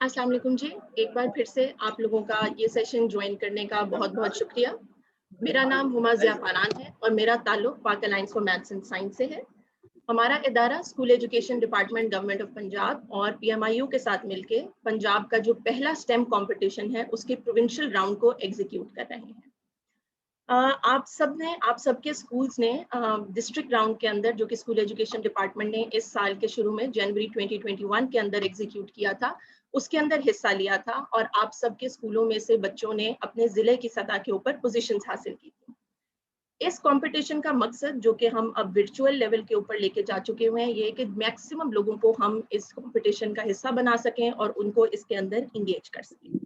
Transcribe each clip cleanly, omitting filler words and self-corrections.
अस्सलाम वालेकुम जी, एक बार फिर से आप लोगों का ये सेशन ज्वाइन करने का बहुत बहुत शुक्रिया। मेरा नाम हुमा ज़िया फारान है और मेरा ताल्लुक पाक alliance for maths and science से है। हमारा इदारा school education department government of Punjab और PMIU के साथ मिलके पंजाब का जो पहला स्टेम कंपटीशन है उसके प्रोविंशियल राउंड को एग्जीक्यूट कर रहे हैं। आप सबके स्कूल्स ने डिस्ट्रिक्ट राउंड के अंदर, जो कि स्कूल एजुकेशन डिपार्टमेंट ने इस साल के शुरू में जनवरी 2021 के अंदर एग्जीक्यूट किया था, उसके अंदर हिस्सा लिया था और आप सबके स्कूलों में से बच्चों ने अपने जिले की सतह के ऊपर पोजीशंस हासिल की थी। इस कंपटीशन का मकसद, जो कि हम अब वर्चुअल लेवल के ऊपर लेके जा चुके हुए हैं, ये है कि मैक्सिमम लोगों को हम इस कंपटीशन का हिस्सा बना सकें और उनको इसके अंदर इंगेज कर सकें।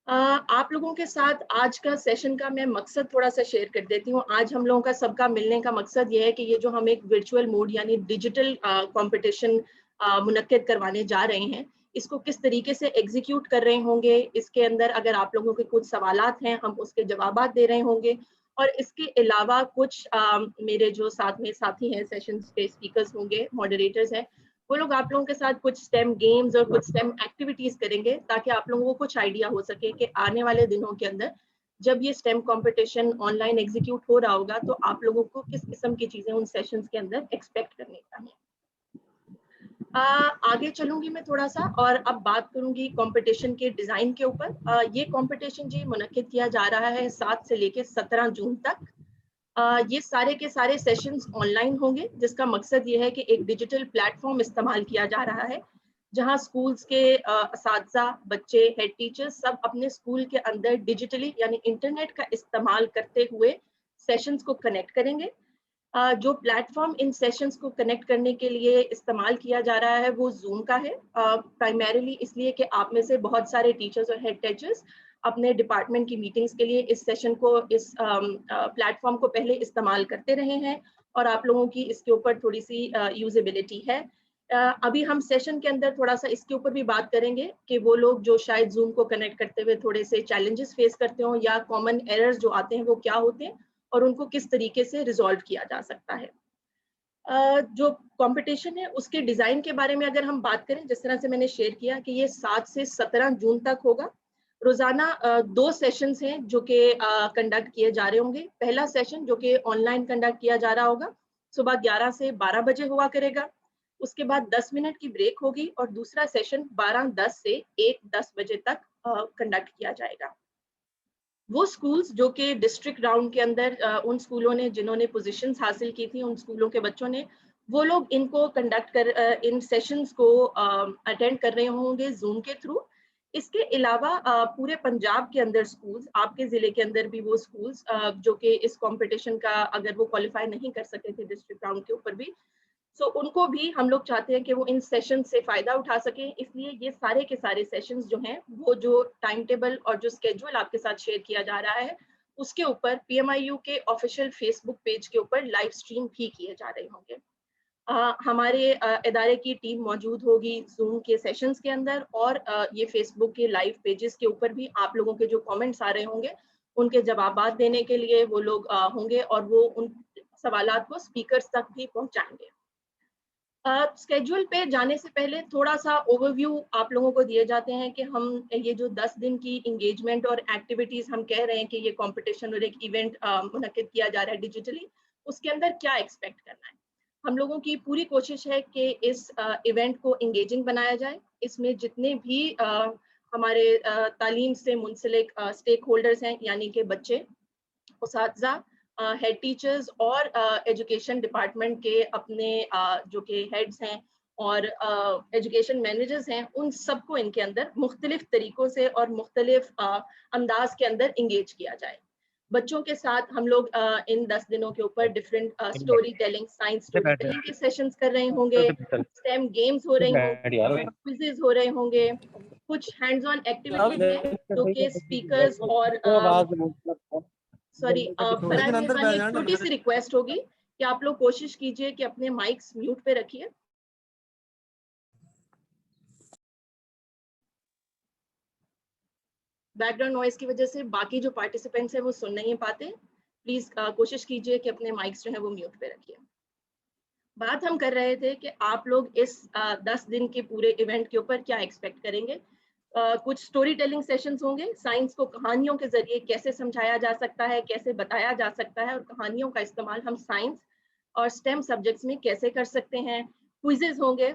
आप लोगों के साथ आज का सेशन का मैं मकसद थोड़ा सा शेयर कर देती हूँ। आज हम लोगों का सबका मिलने का मकसद ये है कि ये जो हम एक वर्चुअल मोड यानी डिजिटल कंपटीशन मुनक्किद करवाने जा रहे हैं, इसको किस तरीके से एग्जीक्यूट कर रहे होंगे, इसके अंदर अगर आप लोगों के कुछ सवालात हैं हम उसके जवाबात दे रहे होंगे। और इसके अलावा कुछ मेरे जो साथ में साथी हैं, सेशन के स्पीकर्स होंगे, मॉडरेटर्स हैं, वो लोग आप लोगों के साथ कुछ स्टेम गेम्स और कुछ स्टेम एक्टिविटीज करेंगे ताकि आप लोगों को कुछ आइडिया हो सके कि आने वाले दिनों के अंदर जब ये स्टेम कंपटीशन ऑनलाइन एग्जीक्यूट हो रहा होगा तो आप लोगों को किस किस्म की चीजें उन सेशंस के अंदर एक्सपेक्ट करने का है। आगे चलूंगी मैं थोड़ा सा और अब बात करूंगी कंपटीशन के डिजाइन के ऊपर। ये कंपटीशन जी मुनक्किद किया जा रहा है 7 से लेकर 17 जून तक। ये सारे के सारे सेशंस ऑनलाइन होंगे, जिसका मकसद ये है कि एक डिजिटल प्लेटफॉर्म इस्तेमाल किया जा रहा है जहां स्कूल्स के असातिज़ा, बच्चे, हेड टीचर्स सब अपने स्कूल के अंदर डिजिटली यानी इंटरनेट का इस्तेमाल करते हुए सेशंस को कनेक्ट करेंगे। जो प्लेटफॉर्म इन सेशंस को कनेक्ट करने के लिए इस्तेमाल किया जा रहा है वो जूम का है, प्राइमरीली इसलिए कि आप में से बहुत सारे टीचर्स और हेड टीचर्स अपने डिपार्टमेंट की मीटिंग्स के लिए इस सेशन को, इस प्लेटफॉर्म को पहले इस्तेमाल करते रहे हैं और आप लोगों की इसके ऊपर थोड़ी सी यूजेबिलिटी है। अभी हम सेशन के अंदर थोड़ा सा इसके ऊपर भी बात करेंगे कि वो लोग जो शायद जूम को कनेक्ट करते हुए थोड़े से चैलेंजेस फेस करते हो या कॉमन एरर्स जो आते हैं वो क्या होते हैं और उनको किस तरीके से रिजॉल्व किया जा सकता है। जो कंपटीशन है उसके डिजाइन के बारे में अगर हम बात करें, जिस तरह से मैंने शेयर किया कि ये 7 से 17 जून तक होगा। रोजाना 2 सेशंस हैं जो कि कंडक्ट किए जा रहे होंगे। पहला सेशन जो कि ऑनलाइन कंडक्ट किया जा रहा होगा सुबह 11 से 12 बजे हुआ करेगा। उसके बाद 10 मिनट की ब्रेक होगी और दूसरा सेशन 12:10 से 1:10 बजे तक कंडक्ट किया जाएगा। वो स्कूल्स जो कि डिस्ट्रिक्ट राउंड के अंदर उन स्कूलों ने जिन्होंने पोजीशंस हासिल की थी, उन स्कूलों के बच्चों ने, वो लोग इनको कंडक्ट कर इन सेशंस को अटेंड कर रहे होंगे जूम के थ्रू। इसके अलावा पूरे पंजाब के अंदर स्कूल्स, आपके ज़िले के अंदर भी वो स्कूल्स जो कि इस कंपटीशन का अगर वो क्वालिफाई नहीं कर सके थे डिस्ट्रिक्ट राउंड के ऊपर भी, सो उनको भी हम लोग चाहते हैं कि वो इन सेशन से फ़ायदा उठा सकें। इसलिए ये सारे के सारे सेशंस जो हैं, वो जो टाइम टेबल और जो स्केड्यूल आपके साथ शेयर किया जा रहा है, उसके ऊपर PMIU के ऑफिशियल फेसबुक पेज के ऊपर लाइव स्ट्रीम भी किए जा रहे होंगे। हमारे इदारे की टीम मौजूद होगी जूम के सेशंस के अंदर और ये फेसबुक के लाइव पेजेस के ऊपर भी आप लोगों के जो कमेंट्स आ रहे होंगे उनके जवाबात देने के लिए वो लोग होंगे और वो उन सवालात को स्पीकर्स तक भी पहुंचाएंगे। स्केड्यूल पे जाने से पहले थोड़ा सा ओवरव्यू आप लोगों को दिए जाते हैं कि हम ये जो 10 दिन की इंगेजमेंट और एक्टिविटीज हम कह रहे हैं कि ये कंपटीशन और एक इवेंट मुनक्किद किया जा रहा है डिजिटली, उसके अंदर क्या एक्सपेक्ट करना है। हम लोगों की पूरी कोशिश है कि इस इवेंट को इंगेजिंग बनाया जाए। इसमें जितने भी हमारे तालीम से मुंसलिक स्टेक होल्डर्स हैं, यानी कि बच्चे, उसातिज़ा, हेड टीचर्स और एजुकेशन डिपार्टमेंट के अपने जो कि हेड्स हैं और एजुकेशन मैनेजर्स हैं, उन सबको इनके अंदर मुख्तलिफ तरीकों से और मुख्तलिफ अंदाज के अंदर इंगेज किया जाए। बच्चों के साथ हम लोग इन 10 दिनों के ऊपर different story telling, science story telling के सेशंस कर रहे होंगे, स्टेम गेम्स हो रही होंगे, क्विजेज हो रहे होंगे, कुछ हैंड्स ऑन एक्टिविटीज हैं जो कि स्पीकर्स और सॉरी फरहान, मेहरबानी एक छोटी सी रिक्वेस्ट होगी कि आप लोग कोशिश कीजिए कि अपने माइक्स म्यूट पे रखिए। बैकग्राउंड नॉइज की वजह से बाकी जो पार्टिसिपेंट्स हैं वो सुन नहीं पाते। प्लीज कोशिश कीजिए कि अपने माइक्स जो है वो म्यूट पे रखिए। बात हम कर रहे थे कि आप लोग इस 10 दिन के पूरे इवेंट के ऊपर क्या एक्सपेक्ट करेंगे। कुछ स्टोरी टेलिंग सेशंस होंगे, साइंस को कहानियों के जरिए कैसे समझाया जा सकता है, कैसे बताया जा सकता है, और कहानियों का इस्तेमाल हम साइंस और स्टेम सब्जेक्ट्स में कैसे कर सकते हैं। क्विजेज होंगे,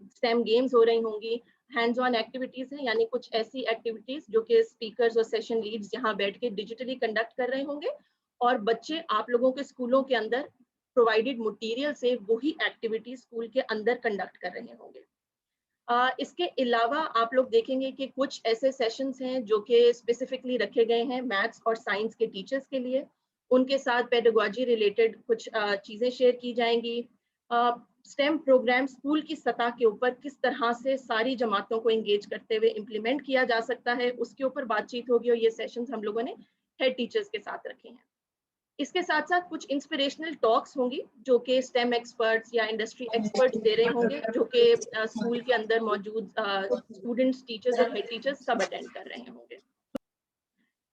स्टेम गेम्स हो रही होंगी, हैंड्स ऑन एक्टिविटीज हैं, यानी कुछ ऐसी एक्टिविटीज जो कि स्पीकर्स और सेशन लीड्स यहाँ बैठ के डिजिटली कंडक्ट कर रहे होंगे, और बच्चे आप लोगों के स्कूलों के अंदर प्रोवाइडेड मटेरियल से वही एक्टिविटी स्कूल के अंदर कंडक्ट कर रहे होंगे। इसके अलावा आप लोग देखेंगे कि कुछ ऐसे सेशंस हैं जो कि स्पेसिफिकली रखे गए हैं मैथ्स और साइंस के टीचर्स के लिए। उनके साथ पेडागोजी रिलेटेड कुछ चीजें शेयर की जाएंगी। स्टेम प्रोग्राम स्कूल की सतह के ऊपर किस तरह से सारी जमातों को एंगेज करते हुए इम्प्लीमेंट किया जा सकता है, उसके ऊपर बातचीत होगी, और ये सेशंस हम लोगों ने हेड टीचर्स के साथ रखे हैं। इसके साथ साथ कुछ इंस्पिरेशनल टॉक्स होंगी जो कि स्टेम एक्सपर्ट्स या इंडस्ट्री एक्सपर्ट्स दे रहे होंगे, जो कि स्कूल के अंदर मौजूद स्टूडेंट्स, टीचर्स और हेड टीचर्स सब अटेंड कर रहे होंगे।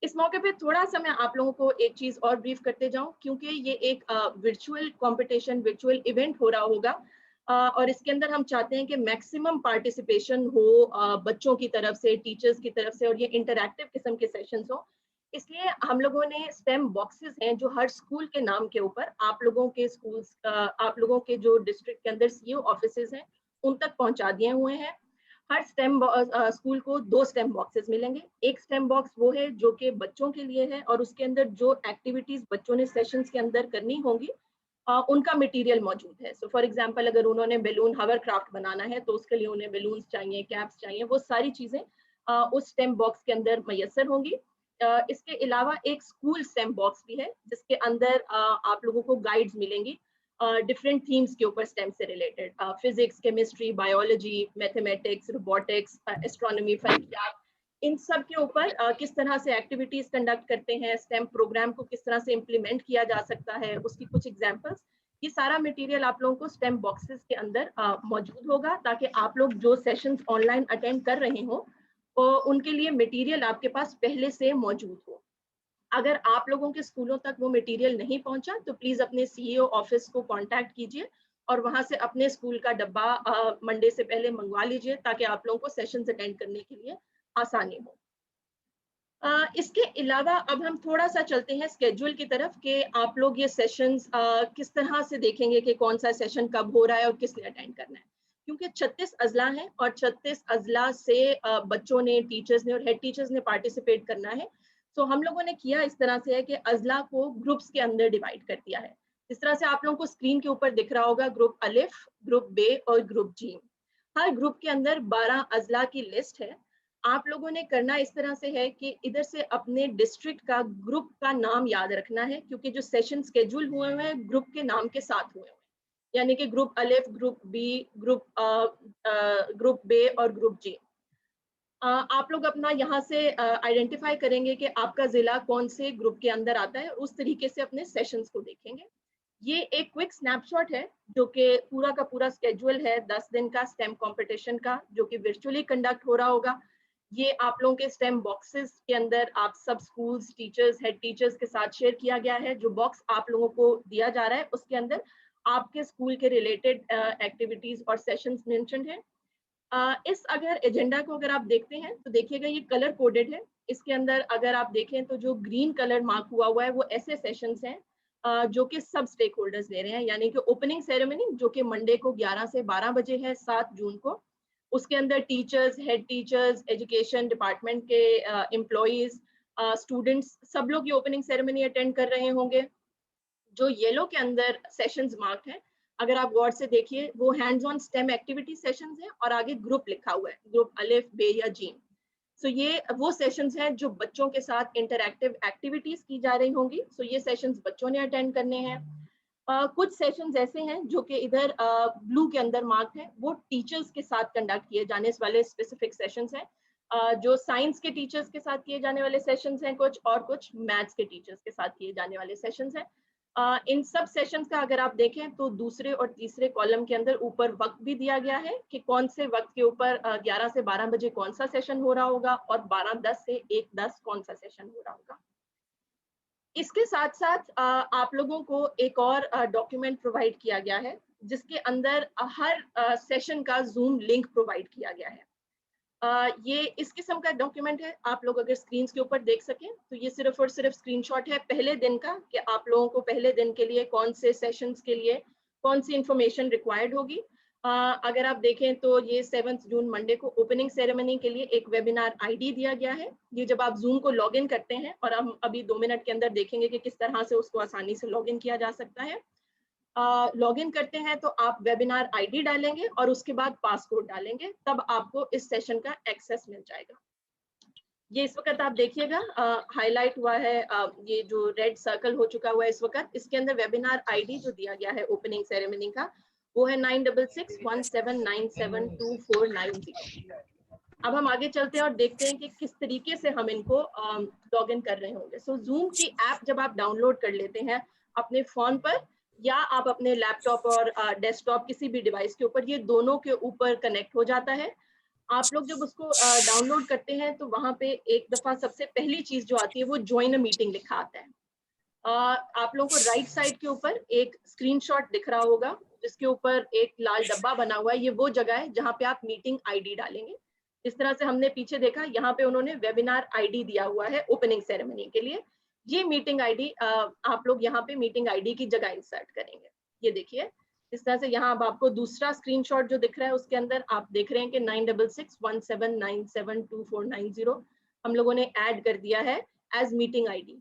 इस मौके पे थोड़ा सा मैं आप लोगों को एक चीज और ब्रीफ करते जाऊं, क्योंकि ये एक वर्चुअल कंपटीशन, वर्चुअल इवेंट हो रहा होगा, और इसके अंदर हम चाहते हैं कि मैक्सिमम पार्टिसिपेशन हो बच्चों की तरफ से, टीचर्स की तरफ से, और ये इंटरैक्टिव किस्म के सेशंस हो। इसलिए हम लोगों ने स्टेम बॉक्सेस हैं जो हर स्कूल के नाम के ऊपर आप लोगों के स्कूल्स, आप लोगों के जो डिस्ट्रिक्ट के अंदर सीईओ ऑफिसेज हैं उन तक पहुंचा दिए हुए हैं। हर स्टेम स्कूल को 2 स्टेम बॉक्सेस मिलेंगे। एक स्टेम बॉक्स वो है जो कि बच्चों के लिए है, और उसके अंदर जो एक्टिविटीज बच्चों ने सेशंस के अंदर करनी होंगी उनका मटेरियल मौजूद है। सो फॉर एग्जांपल अगर उन्होंने बैलून हवर क्राफ्ट बनाना है तो उसके लिए उन्हें बैलून्स चाहिए, कैप्स चाहिए, वो सारी चीजें उस स्टेम बॉक्स के अंदर मैसर होंगी। इसके अलावा एक स्कूल स्टेम बॉक्स भी है जिसके अंदर आप लोगों को गाइड्स मिलेंगी डिफरेंट थीम्स के ऊपर स्टेम से related, physics, chemistry, biology, mathematics, robotics, astronomy, फल्कियात, इन सब के ऊपर किस तरह से एक्टिविटीज कंडक्ट करते हैं, स्टेम प्रोग्राम को किस तरह से इम्प्लीमेंट किया जा सकता है, उसकी कुछ एग्जांपल्स। ये सारा मटेरियल आप लोगों को स्टेम बॉक्सेस के अंदर मौजूद होगा, ताकि आप लोग जो सेशंस ऑनलाइन अटेंड कर रहे हो उनके लिए मटेरियल आपके पास पहले से मौजूद हो। अगर आप लोगों के स्कूलों तक वो मटेरियल नहीं पहुंचा तो प्लीज अपने सीईओ ऑफिस को कांटेक्ट कीजिए और वहां से अपने स्कूल का डब्बा मंडे से पहले मंगवा लीजिए, ताकि आप लोगों को सेशंस अटेंड करने के लिए आसानी हो। इसके अलावा अब हम थोड़ा सा चलते हैं स्केड्यूल की तरफ कि आप लोग ये सेशंस किस तरह से देखेंगे कि कौन सा सेशन कब हो रहा है और किस लिए अटेंड करना है। क्योंकि 36 अजला हैं और 36 अजला से बच्चों ने, टीचर्स ने और हेड टीचर्स ने पार्टिसिपेट करना है। तो हम लोगों ने किया इस तरह से है कि अजला को ग्रुप्स के अंदर डिवाइड कर दिया है। इस तरह से आप लोगों को स्क्रीन के ऊपर दिख रहा होगा ग्रुप अलिफ, ग्रुप बे और ग्रुप जी। हर ग्रुप के अंदर 12 अजला की लिस्ट है। आप लोगों ने करना इस तरह से है कि इधर से अपने डिस्ट्रिक्ट का ग्रुप का नाम याद रखना है, क्योंकि जो सेशन स्केड्यूल हुए हुए हैं ग्रुप के नाम के साथ हुए हुए हैं, यानी कि ग्रुप अलिफ, ग्रुप बी, ग्रुप बे और ग्रुप जी। आप लोग अपना यहाँ से आइडेंटिफाई करेंगे कि आपका जिला कौन से ग्रुप के अंदर आता है, उस तरीके से अपने सेशंस को देखेंगे। ये एक क्विक स्नैपशॉट है जो कि पूरा का पूरा स्केड्यूल है 10 दिन का स्टेम कंपटीशन का, जो कि वर्चुअली कंडक्ट हो रहा होगा। ये आप लोगों के स्टेम बॉक्सेस के अंदर आप सब स्कूल्स, टीचर्स, हेड टीचर्स के साथ शेयर किया गया है। जो बॉक्स आप लोगों को दिया जा रहा है उसके अंदर आपके स्कूल के रिलेटेड एक्टिविटीज और सेशंस मेंशन्ड हैं। इस अगर एजेंडा को अगर आप देखते हैं तो देखिएगा ये कलर कोडेड है। इसके अंदर अगर आप देखें तो जो ग्रीन कलर मार्क हुआ है वो ऐसे सेशंस हैं जो कि सब स्टेक होल्डर्स ले रहे हैं, यानी कि ओपनिंग सेरेमनी जो कि मंडे को 11 से 12 बजे है 7 जून को। उसके अंदर teachers, head teachers, education department के एम्प्लॉइज, स्टूडेंट्स, सब लोग ये ओपनिंग सेरेमनी अटेंड कर रहे होंगे। जो येलो के अंदर सेशंस मार्क हैं, अगर आप गौर से देखिए वो hands on stem activity sessions हैं और आगे ग्रुप लिखा हुआ है, ग्रुप अलिफ, बे या जीम। सो ये वो सेशंस हैं जो बच्चों के साथ इंटरैक्टिव एक्टिविटीज की जा रही होंगी। सो ये सेशंस बच्चों ने अटेंड करने हैं। कुछ सेशंस ऐसे हैं जो कि इधर ब्लू के अंदर मार्क है, वो टीचर्स के साथ कंडक्ट किए जाने वाले स्पेसिफिक सेशंस हैं। जो साइंस के टीचर्स के साथ किए जाने वाले सेशंस हैं कुछ, और कुछ मैथ्स के टीचर्स के साथ किए जाने वाले सेशंस हैं। इन सब सेशंस का अगर आप देखें तो दूसरे और तीसरे कॉलम के अंदर ऊपर वक्त भी दिया गया है कि कौन से वक्त के ऊपर 11 से 12 बजे कौन सा सेशन हो रहा होगा और 12:10 से 1:10 कौन सा सेशन हो रहा होगा। इसके साथ साथ आप लोगों को एक और डॉक्यूमेंट प्रोवाइड किया गया है जिसके अंदर हर सेशन का जूम लिंक प्रोवाइड किया गया है। ये इस किस्म का डॉक्यूमेंट है, आप लोग अगर स्क्रीन के ऊपर देख सकें तो ये सिर्फ और सिर्फ स्क्रीनशॉट है पहले दिन का कि आप लोगों को पहले दिन के लिए कौन से सेशंस के लिए कौन सी इंफॉर्मेशन रिक्वायर्ड होगी। अगर आप देखें तो ये 7 जून मंडे को ओपनिंग सेरेमनी के लिए एक वेबिनार आईडी दिया गया है। ये जब आप जूम को लॉग इन करते हैं, और हम अभी 2 मिनट के अंदर देखेंगे कि किस तरह से उसको आसानी से लॉग इन किया जा सकता है। लॉगिन करते हैं तो आप वेबिनार आईडी डालेंगे और उसके बाद पासकोड डालेंगे, तब आपको इस सेशन का एक्सेस मिल जाएगा। ये इस वक्त आप देखिएगा हाईलाइट हुआ है, ये जो रेड सर्कल हो चुका हुआ है इस वक्त, इसके अंदर वेबिनार आईडी जो दिया गया है ओपनिंग सेरेमनी का वो है 966179724990। अब हम आगे चलते हैं और देखते हैं कि किस तरीके से हम इनको लॉग इन कर रहे होंगे। सो जूम की ऐप जब आप डाउनलोड कर लेते हैं अपने फोन पर या आप अपने लैपटॉप और डेस्कटॉप किसी भी डिवाइस के ऊपर, ये दोनों के ऊपर कनेक्ट हो जाता है। आप लोग जब उसको डाउनलोड करते हैं तो वहां पे एक दफा सबसे पहली चीज जो आती है वो ज्वाइन अ मीटिंग लिखा आता है। आप लोगों को राइट साइड के ऊपर एक स्क्रीनशॉट दिख रहा होगा जिसके ऊपर एक लाल डब्बा बना हुआ है, ये वो जगह है जहां पे आप मीटिंग आईडी डालेंगे। इस तरह से हमने पीछे देखा, यहाँ पे उन्होंने वेबिनार आईडी दिया हुआ है ओपनिंग सेरेमनी के लिए। ये मीटिंग आईडी आप लोग यहाँ पे मीटिंग आईडी की जगह इंसर्ट करेंगे। ये देखिए इस तरह से यहाँ अब आपको दूसरा स्क्रीनशॉट जो दिख रहा है उसके अंदर आप देख रहे हैं कि 966179724990 हम लोगों ने ऐड कर दिया है एज मीटिंग आईडी।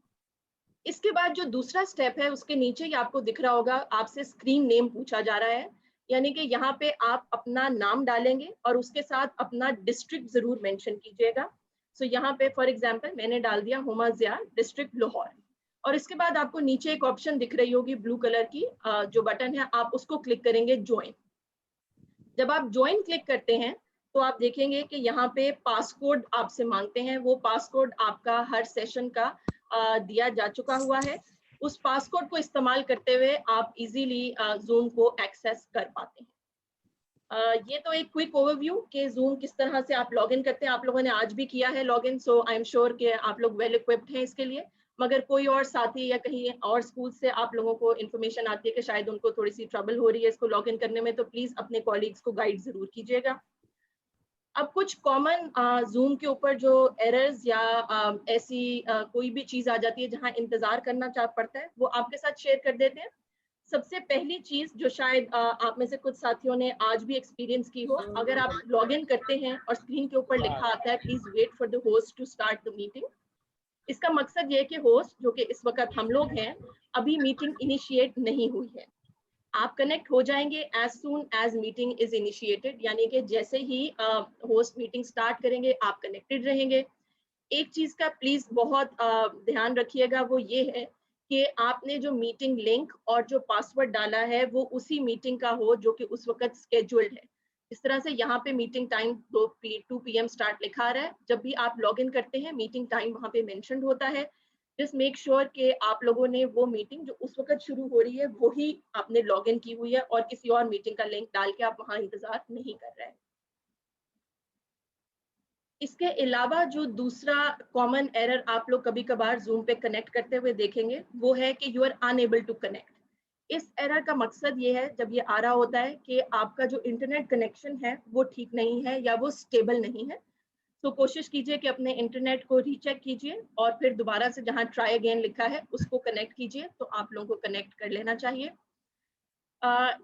इसके बाद जो दूसरा स्टेप है उसके नीचे ही आपको दिख रहा होगा, आपसे स्क्रीन नेम पूछा जा रहा है, यानी कि यहाँ पे आप अपना नाम डालेंगे और उसके साथ अपना डिस्ट्रिक्ट जरूर मेंशन कीजिएगा। सो यहाँ पे फॉर एग्जांपल मैंने डाल दिया हुमा ज़िया, डिस्ट्रिक्ट लाहौर। और इसके बाद आपको नीचे एक ऑप्शन दिख रही होगी ब्लू कलर की, जो बटन है आप उसको क्लिक करेंगे ज्वाइन। जब आप ज्वाइन क्लिक करते हैं तो आप देखेंगे कि यहाँ पे पासकोड आपसे मांगते हैं, वो पासकोड आपका हर सेशन का दिया जा चुका हुआ है। उस पासकोड को इस्तेमाल करते हुए आप इजीली जूम को एक्सेस कर पाते हैं। ये तो एक क्विक ओवरव्यू कि जूम किस तरह से आप लॉगिन करते हैं। आप लोगों ने आज भी किया है login, so I am sure कि आप लोग वेल इक्विप्ड हैं इसके लिए। मगर कोई और साथी या कहीं और स्कूल से आप लोगों को इन्फॉर्मेशन आती है कि शायद उनको थोड़ी सी ट्रबल हो रही है इसको लॉगिन करने में, तो प्लीज अपने कॉलीग्स को गाइड जरूर कीजिएगा। अब कुछ कॉमन जूम के ऊपर जो एरर्स या ऐसी कोई भी चीज आ जाती है जहां इंतजार करना पड़ता है वो आपके साथ शेयर कर देते हैं। सबसे पहली चीज जो शायद आप में से कुछ साथियों ने आज भी एक्सपीरियंस की हो, अगर आप लॉग इन करते हैं और स्क्रीन के ऊपर लिखा आता है please wait for the host to start the meeting. इसका मकसद ये है कि होस्ट जो कि इस वक्त हम लोग हैं, अभी मीटिंग इनिशिएट नहीं हुई है। आप कनेक्ट हो जाएंगे as soon as meeting is initiated, यानी कि जैसे ही होस्ट मीटिंग स्टार्ट करेंगे आप कनेक्टेड रहेंगे। एक चीज का प्लीज बहुत ध्यान रखिएगा, वो ये है कि आपने जो मीटिंग लिंक और जो पासवर्ड डाला है वो उसी मीटिंग का हो जो कि उस वक्त स्केड्यूल्ड है। इस तरह से यहाँ पे मीटिंग टाइम 2 PM स्टार्ट लिखा रहा है, जब भी आप लॉग इन करते हैं मीटिंग टाइम वहाँ पे मेंशन होता है। जस्ट मेक श्योर कि आप लोगों ने वो मीटिंग जो उस वक्त शुरू हो रही है वही आपने लॉग इन की हुई है और किसी और मीटिंग का लिंक डाल के आप वहाँ इंतजार नहीं कर रहे हैं। इसके अलावा जो दूसरा कॉमन एरर आप लोग कभी कभार जूम पे कनेक्ट करते हुए देखेंगे वो है कि you are unable to connect. इस एरर का मकसद ये है, जब ये आ रहा होता है कि आपका जो इंटरनेट कनेक्शन है वो ठीक नहीं है या वो स्टेबल नहीं है, तो कोशिश कीजिए कि अपने इंटरनेट को रीचेक कीजिए और फिर दोबारा से जहां ट्राई अगेन लिखा है उसको कनेक्ट कीजिए, तो आप लोगों को कनेक्ट कर लेना चाहिए।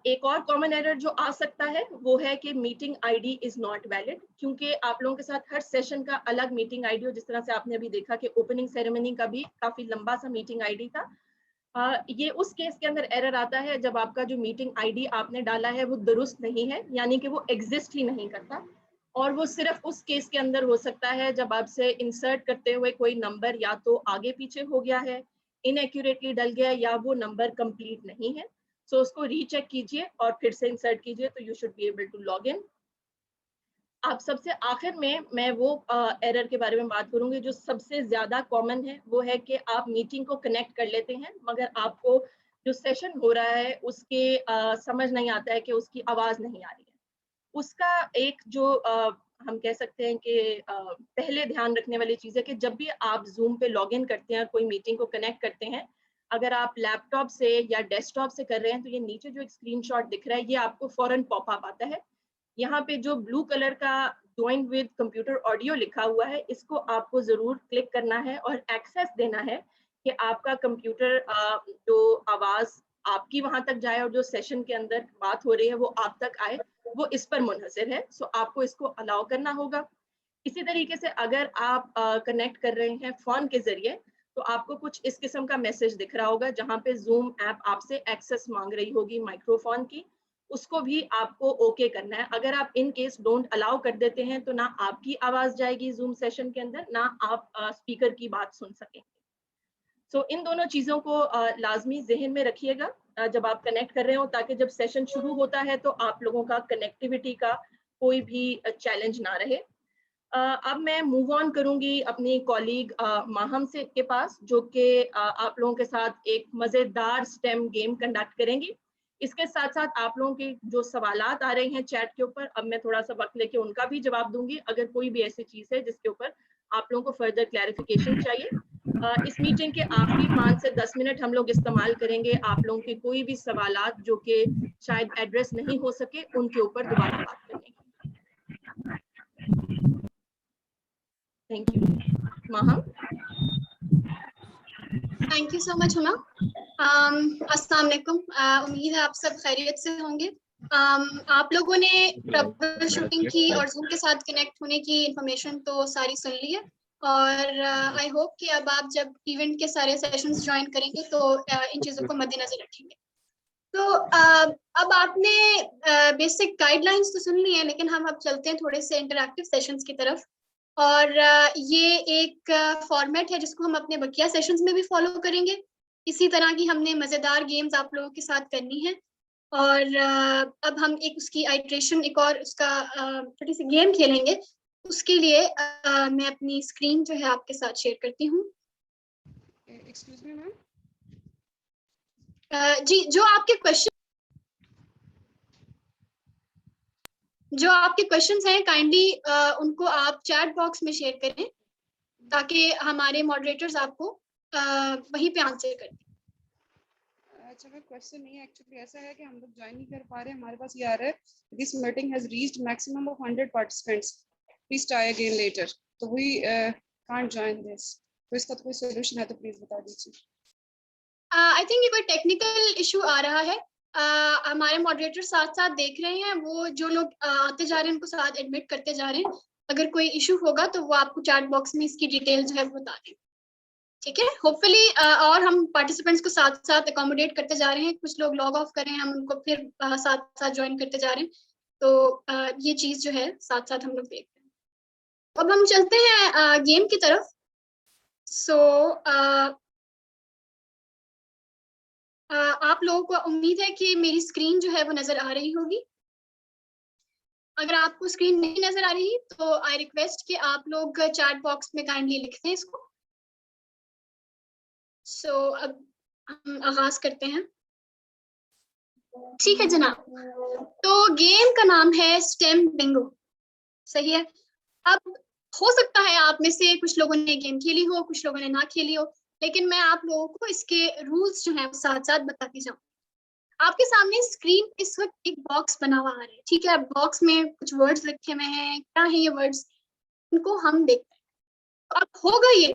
एक और कॉमन एरर जो आ सकता है वो है कि meeting ID is not valid, क्योंकि आप लोगों के साथ हर सेशन का अलग मीटिंग आईडी हो। जिस तरह से आपने अभी देखा कि ओपनिंग सेरेमनी का भी काफी लंबा सा मीटिंग आईडी था। ये उस केस के अंदर एरर आता है जब आपका जो मीटिंग आईडी आपने डाला है वो दुरुस्त नहीं है, यानी कि वो एग्जिस्ट ही नहीं करता। और वो सिर्फ उस केस के अंदर हो सकता है जब आपसे इंसर्ट करते हुए कोई नंबर या तो आगे पीछे हो गया है, इनएक्यूरेटली डल गया, या वो नंबर कंप्लीट नहीं है। सो उसको रीचेक कीजिए और फिर से इंसर्ट कीजिए, तो you should be able to log in. आप सबसे आखिर में मैं वो एरर के बारे में बात करूंगी जो सबसे ज्यादा कॉमन है, वो है कि आप मीटिंग को कनेक्ट कर लेते हैं मगर आपको जो सेशन हो रहा है उसके समझ नहीं आता है कि उसकी आवाज नहीं आ रही है। उसका एक जो हम कह सकते हैं कि पहले ध्यान रखने वाली चीज़ है कि जब भी आप ज़ूम पे लॉगिन करते हैं, कोई मीटिंग को कनेक्ट करते हैं, अगर आप लैपटॉप से या डेस्कटॉप से कर रहे हैं तो ये नीचे जो एक स्क्रीनशॉट दिख रहा है ये आपको फौरन पॉपअप आता है। यहाँ पे जो ब्लू कलर का ज्वाइन विद कंप्यूटर ऑडियो लिखा हुआ है, इसको आपको जरूर क्लिक करना है और एक्सेस देना है कि आपका कंप्यूटर जो आवाज आपकी वहां तक जाए और जो सेशन के अंदर बात हो रही है वो आप तक आए, वो इस पर मुनहसर है। सो आपको इसको अलाउ करना होगा। इसी तरीके से अगर आप कनेक्ट कर रहे हैं फोन के जरिए तो आपको कुछ इस किस्म का मैसेज दिख रहा होगा जहां पे जूम ऐप आपसे एक्सेस मांग रही होगी माइक्रोफोन की, उसको भी आपको ओके करना है। अगर आप इन केस डोंट अलाउ कर देते हैं तो ना आपकी आवाज जाएगी जूम सेशन के अंदर, ना आप स्पीकर की बात सुन सकेंगे। सो इन दोनों चीजों को लाजमी जहन में रखिएगा जब आप कनेक्ट कर रहे हो, ताकि जब सेशन शुरू होता है तो आप लोगों का कनेक्टिविटी का कोई भी चैलेंज ना रहे। अब मैं मूव ऑन करूंगी अपनी कॉलीग माहम से के पास, जो कि आप लोगों के साथ एक मजेदार स्टेम गेम कंडक्ट करेंगी। इसके साथ साथ आप लोगों के जो सवालात आ रहे हैं चैट के ऊपर, अब मैं थोड़ा सा वक्त लेके उनका भी जवाब दूंगी, अगर कोई भी ऐसी चीज है जिसके ऊपर आप लोगों को फर्दर क्लैरिफिकेशन चाहिए। इस मीटिंग के आखिरी 5 से 10 मिनट हम लोग इस्तेमाल करेंगे आप लोगों के कोई भी सवालात जो कि शायद एड्रेस नहीं हो सके उनके ऊपर दोबारा बात करने की। Thank you Maham. Thank you so much Huma. अस्सलाम वालेकुम। उम्मीद है आप सब खैरियत से होंगे। आप लोगों ने ट्रबल शूटिंग की और जूम के साथ कनेक्ट होने की इंफॉर्मेशन तो सारी सुन ली है, और आई होप कि अब आप जब इवेंट के सारे सेशंस ज्वाइन करेंगे तो इन चीज़ों को मद्देनजर रखेंगे। तो अब आपने बेसिक गाइडलाइंस तो सुन ली है, लेकिन हम अब चलते हैं थोड़े से इंटरैक्टिव सेशंस की तरफ। और ये एक फॉर्मेट है जिसको हम अपने बकिया सेशंस में भी फॉलो करेंगे। इसी तरह की हमने मज़ेदार गेम्स आप लोगों के साथ करनी है, और अब हम एक उसकी आइट्रेशन, एक और उसका छोटी सी गेम खेलेंगे। उसके लिए मैं अपनी स्क्रीन जो है आपके साथ शेयर करती हूँ। Excuse me ma'am. जी, जो आपके क्वेश्चंस हैं काइंडली उनको आप चैट बॉक्स में शेयर करें, ताकि हमारे मॉडरेटर्स आपको वहीं पे आंसर कर दें। अच्छा, कोई क्वेश्चन नहीं है, एक्चुअली ऐसा है कि हम लोग ज्वाइन नहीं कर पा रहे हैं। हमारे पास ये आ रहा है, this meeting has reached maximum of 100 participants, please try again later. तो वी कांट जॉइन दिस। तो इसका तो कोई सॉल्यूशन है तो प्लीज बता दीजिए। आई थिंक ये कोई टेक्निकल इशू आ रहा है। हमारे मॉडरेटर साथ साथ देख रहे हैं, वो जो लोग आते जा रहे हैं उनको साथ एडमिट करते जा रहे हैं। अगर कोई इशू होगा तो वो आपको चैट बॉक्स में इसकी डिटेल जो है वो बता दें, ठीक है। होपफुली और हम पार्टिसिपेंट्स को साथ साथ अकोमोडेट करते जा रहे हैं। कुछ लोग लॉग ऑफ कर रहे हैं, हम उनको फिर साथ साथ ज्वाइन करते जा रहे हैं। तो ये चीज जो है साथ साथ हम लोग देख रहे हैं। अब हम चलते हैं गेम की तरफ। सो आप लोगों को उम्मीद है कि मेरी स्क्रीन जो है वो नजर आ रही होगी। अगर आपको स्क्रीन नहीं नजर आ रही तो आई रिक्वेस्ट कि आप लोग चैट बॉक्स में काइंडली लिख दें इसको। सो अब हम आगाज करते हैं। ठीक है जनाब, तो गेम का नाम है स्टेम बिंगो, सही है। अब हो सकता है आप में से कुछ लोगों ने गेम खेली हो, कुछ लोगों ने ना खेली हो, लेकिन मैं आप लोगों को इसके रूल्स जो है साथ साथ बताती जाऊँ। आपके सामने स्क्रीन पे इस वक्त एक बॉक्स बना हुआ आ रहा है, ठीक है। बॉक्स में कुछ वर्ड्स लिखे हुए हैं, क्या है ये वर्ड्स, इनको हम देखते हैं। अब होगा ये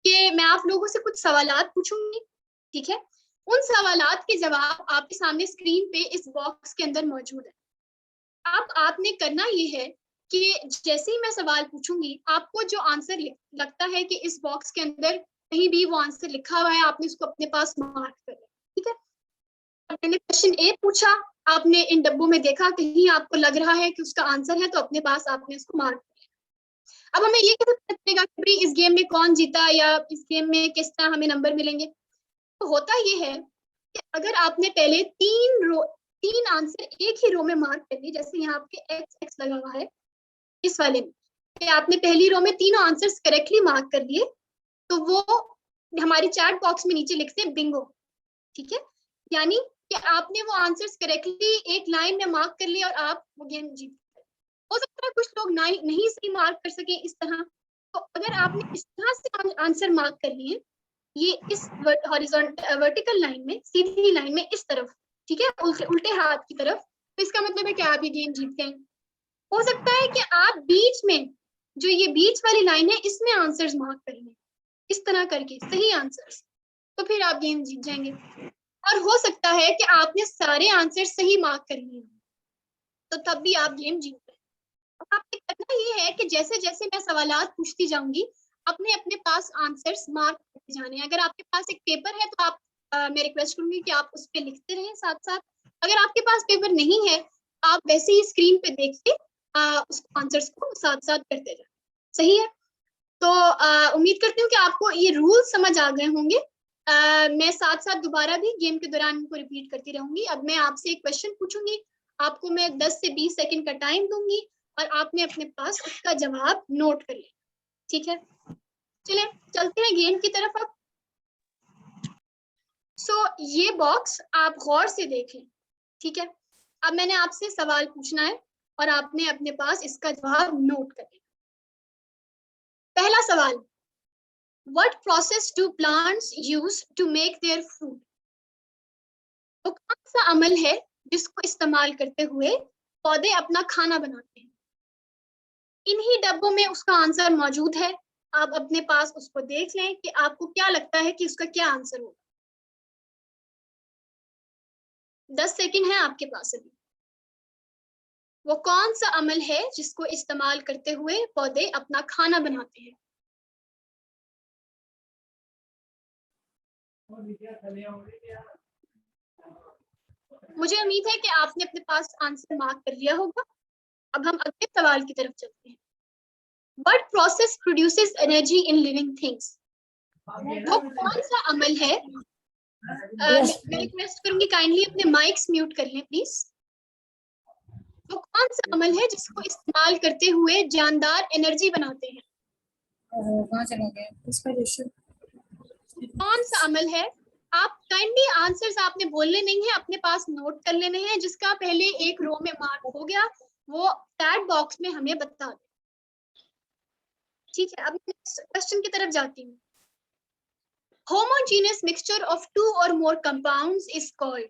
कि मैं आप लोगों से कुछ सवालात पूछूंगी, ठीक है। उन सवालात के जवाब आपके सामने स्क्रीन पे इस बॉक्स के अंदर मौजूद है। अब आपने करना ये है कि जैसे ही मैं सवाल पूछूंगी, आपको जो आंसर लगता है कि इस बॉक्स के अंदर कहीं भी वो आंसर लिखा हुआ है, आपने उसको अपने पास मार्क कर लिया, ठीक है। मैंने क्वेश्चन ए पूछा, आपने इन डब्बों में देखा, कहीं आपको लग रहा है कि उसका आंसर है, तो अपने पास आपने उसको मार्क किया। अब हमें ये कैसे पता चलेगा कि भाई इस गेम में कौन जीता या इस गेम में किस तरह हमें नंबर मिलेंगे? तो होता ये है कि अगर आपने पहले तीन आंसर एक ही रो में मार्क कर लिए, जैसे यहाँ आपके एक्स एक्स लगा हुआ है इस वाले में, कि आपने पहली रो में तीनों आंसर्स करेक्टली मार्क कर लिए, तो वो हमारी चैट बॉक्स में नीचे लिखते हैं बिंगो, ठीक है। यानी कि आपने वो आंसर्स करेक्टली एक लाइन में मार्क कर लिया और आप वो गेम जीत गए। हो सकता है कुछ लोग नहीं सही मार्क कर सके इस तरह, तो अगर आपने इस तरह से आंसर मार्क कर लिए, ये इस वर्टिकल लाइन में, सीधी लाइन में इस तरफ, ठीक है, उल्टे हाथ की तरफ, तो इसका मतलब है कि आप ये गेम जीत गए। हो सकता है कि आप बीच में, जो ये बीच वाली लाइन है, इसमें आंसर्स मार्क कर लें इस तरह करके, सही आंसर्स, तो फिर आप गेम जीत जाएंगे। और हो सकता है कि आपने सारे आंसर सही मार्क कर लिए, तो तब भी आप गेम जीत गए। अब आपने करना ये है कि जैसे जैसे मैं सवालात पूछती जाऊंगी, अपने अपने पास आंसर्स मार्क करते जाने। अगर आपके पास एक पेपर है तो आप मैं रिक्वेस्ट करूंगी कि आप उस पर लिखते रहें साथ साथ। अगर आपके पास पेपर नहीं है, आप वैसे ही स्क्रीन पे देख के उस आंसर्स को साथ साथ करते जाए। सही है? तो उम्मीद करती हूँ कि आपको ये रूल समझ आ गए होंगे। मैं साथ साथ दोबारा भी गेम के दौरान इनको रिपीट करती रहूंगी। अब मैं आपसे एक क्वेश्चन पूछूंगी, आपको मैं 10 से 20 सेकंड का टाइम दूंगी और आपने अपने पास उसका जवाब नोट कर लिया। ठीक है, चलिए चलते हैं गेम की तरफ अब। ये बॉक्स आप गौर से देखें, ठीक है। अब मैंने आपसे सवाल पूछना है और आपने अपने पास इसका जवाब नोट कर लिया। पहला सवाल, What process do plants use to make their food? वो कौन सा अमल है जिसको इस्तेमाल करते हुए पौधे अपना खाना बनाते हैं? इन्हीं डब्बों में उसका आंसर मौजूद है। आप अपने पास उसको देख लें कि आपको क्या लगता है कि उसका क्या आंसर होगा। 10 सेकंड है आपके पास अभी। वो कौन सा अमल है जिसको इस्तेमाल करते हुए पौधे अपना खाना बनाते हैं? मुझे उम्मीद है कि आपने अपने पास आंसर मार्क कर लिया होगा। अब हम अगले सवाल की तरफ चलते हैं। What process produces energy in living things? वो कौन सा अमल है? मैं रिक्वेस्ट करूंगी काइंडली अपने माइक्स म्यूट कर लें प्लीज। वो कौन सा अमल है जिसको इस्तेमाल करते हुए जानदार एनर्जी बनाते हैं? कहाँ चला गया इसका क्वेश्चन? कौन सा अमल है? आप काइंडली आंसर्स आपने बोलने नहीं है, अपने पास नोट कर लेने हैं। जिसका पहले एक रो में मार्क हो गया वो चैट बॉक्स में हमें बता दे। ठीक है, अब क्वेश्चन की तरफ जाती हूँ। Homogeneous mixture of two or more compounds is called.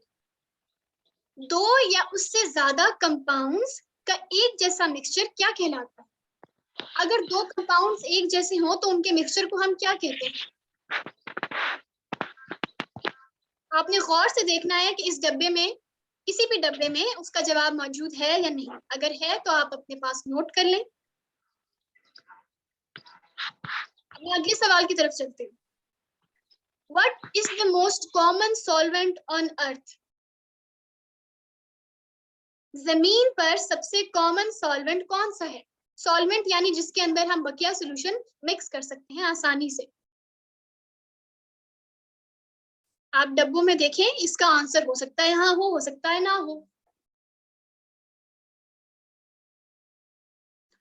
दो या उससे ज्यादा कंपाउंड्स का एक जैसा मिक्सचर क्या कहलाता है? अगर दो कंपाउंड्स एक जैसे हों तो उनके मिक्सचर को हम क्या कहते हैं? आपने गौर से देखना है कि इस डब्बे में, किसी भी डब्बे में उसका जवाब मौजूद है या नहीं। अगर है तो आप अपने पास नोट कर लें। अगले सवाल की तरफ चलते हैं। What is the most common solvent on earth? जमीन पर सबसे कॉमन सॉल्वेंट कौन सा है? सॉल्वेंट यानी जिसके अंदर हम बकिया सॉल्यूशन मिक्स कर सकते हैं आसानी से। आप डब्बों में देखें, इसका आंसर हो सकता है हाँ हो सकता है ना हो।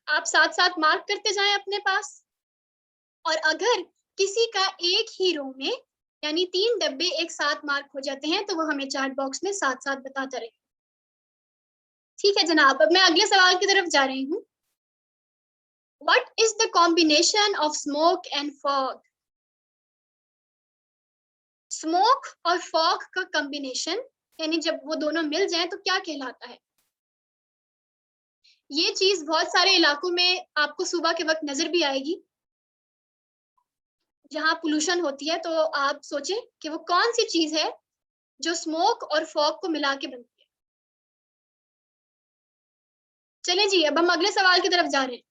आप साथ साथ मार्क करते जाएं अपने पास। और अगर किसी का एक ही रो में यानी 3 डब्बे एक साथ मार्क हो जाते हैं तो वो हमें चैट बॉक्स में साथ साथ बताता रहे। ठीक है जनाब, अब मैं अगले सवाल की तरफ जा रही हूँ। What is the combination of smoke and fog? Smoke और फॉग का कॉम्बिनेशन यानी जब वो दोनों मिल जाएं तो क्या कहलाता है? ये चीज बहुत सारे इलाकों में आपको सुबह के वक्त नजर भी आएगी जहां पोल्यूशन होती है। तो आप सोचें कि वो कौन सी चीज है जो स्मोक और फॉग को मिला के बनती है। चले जी, अब हम अगले सवाल की तरफ जा रहे हैं।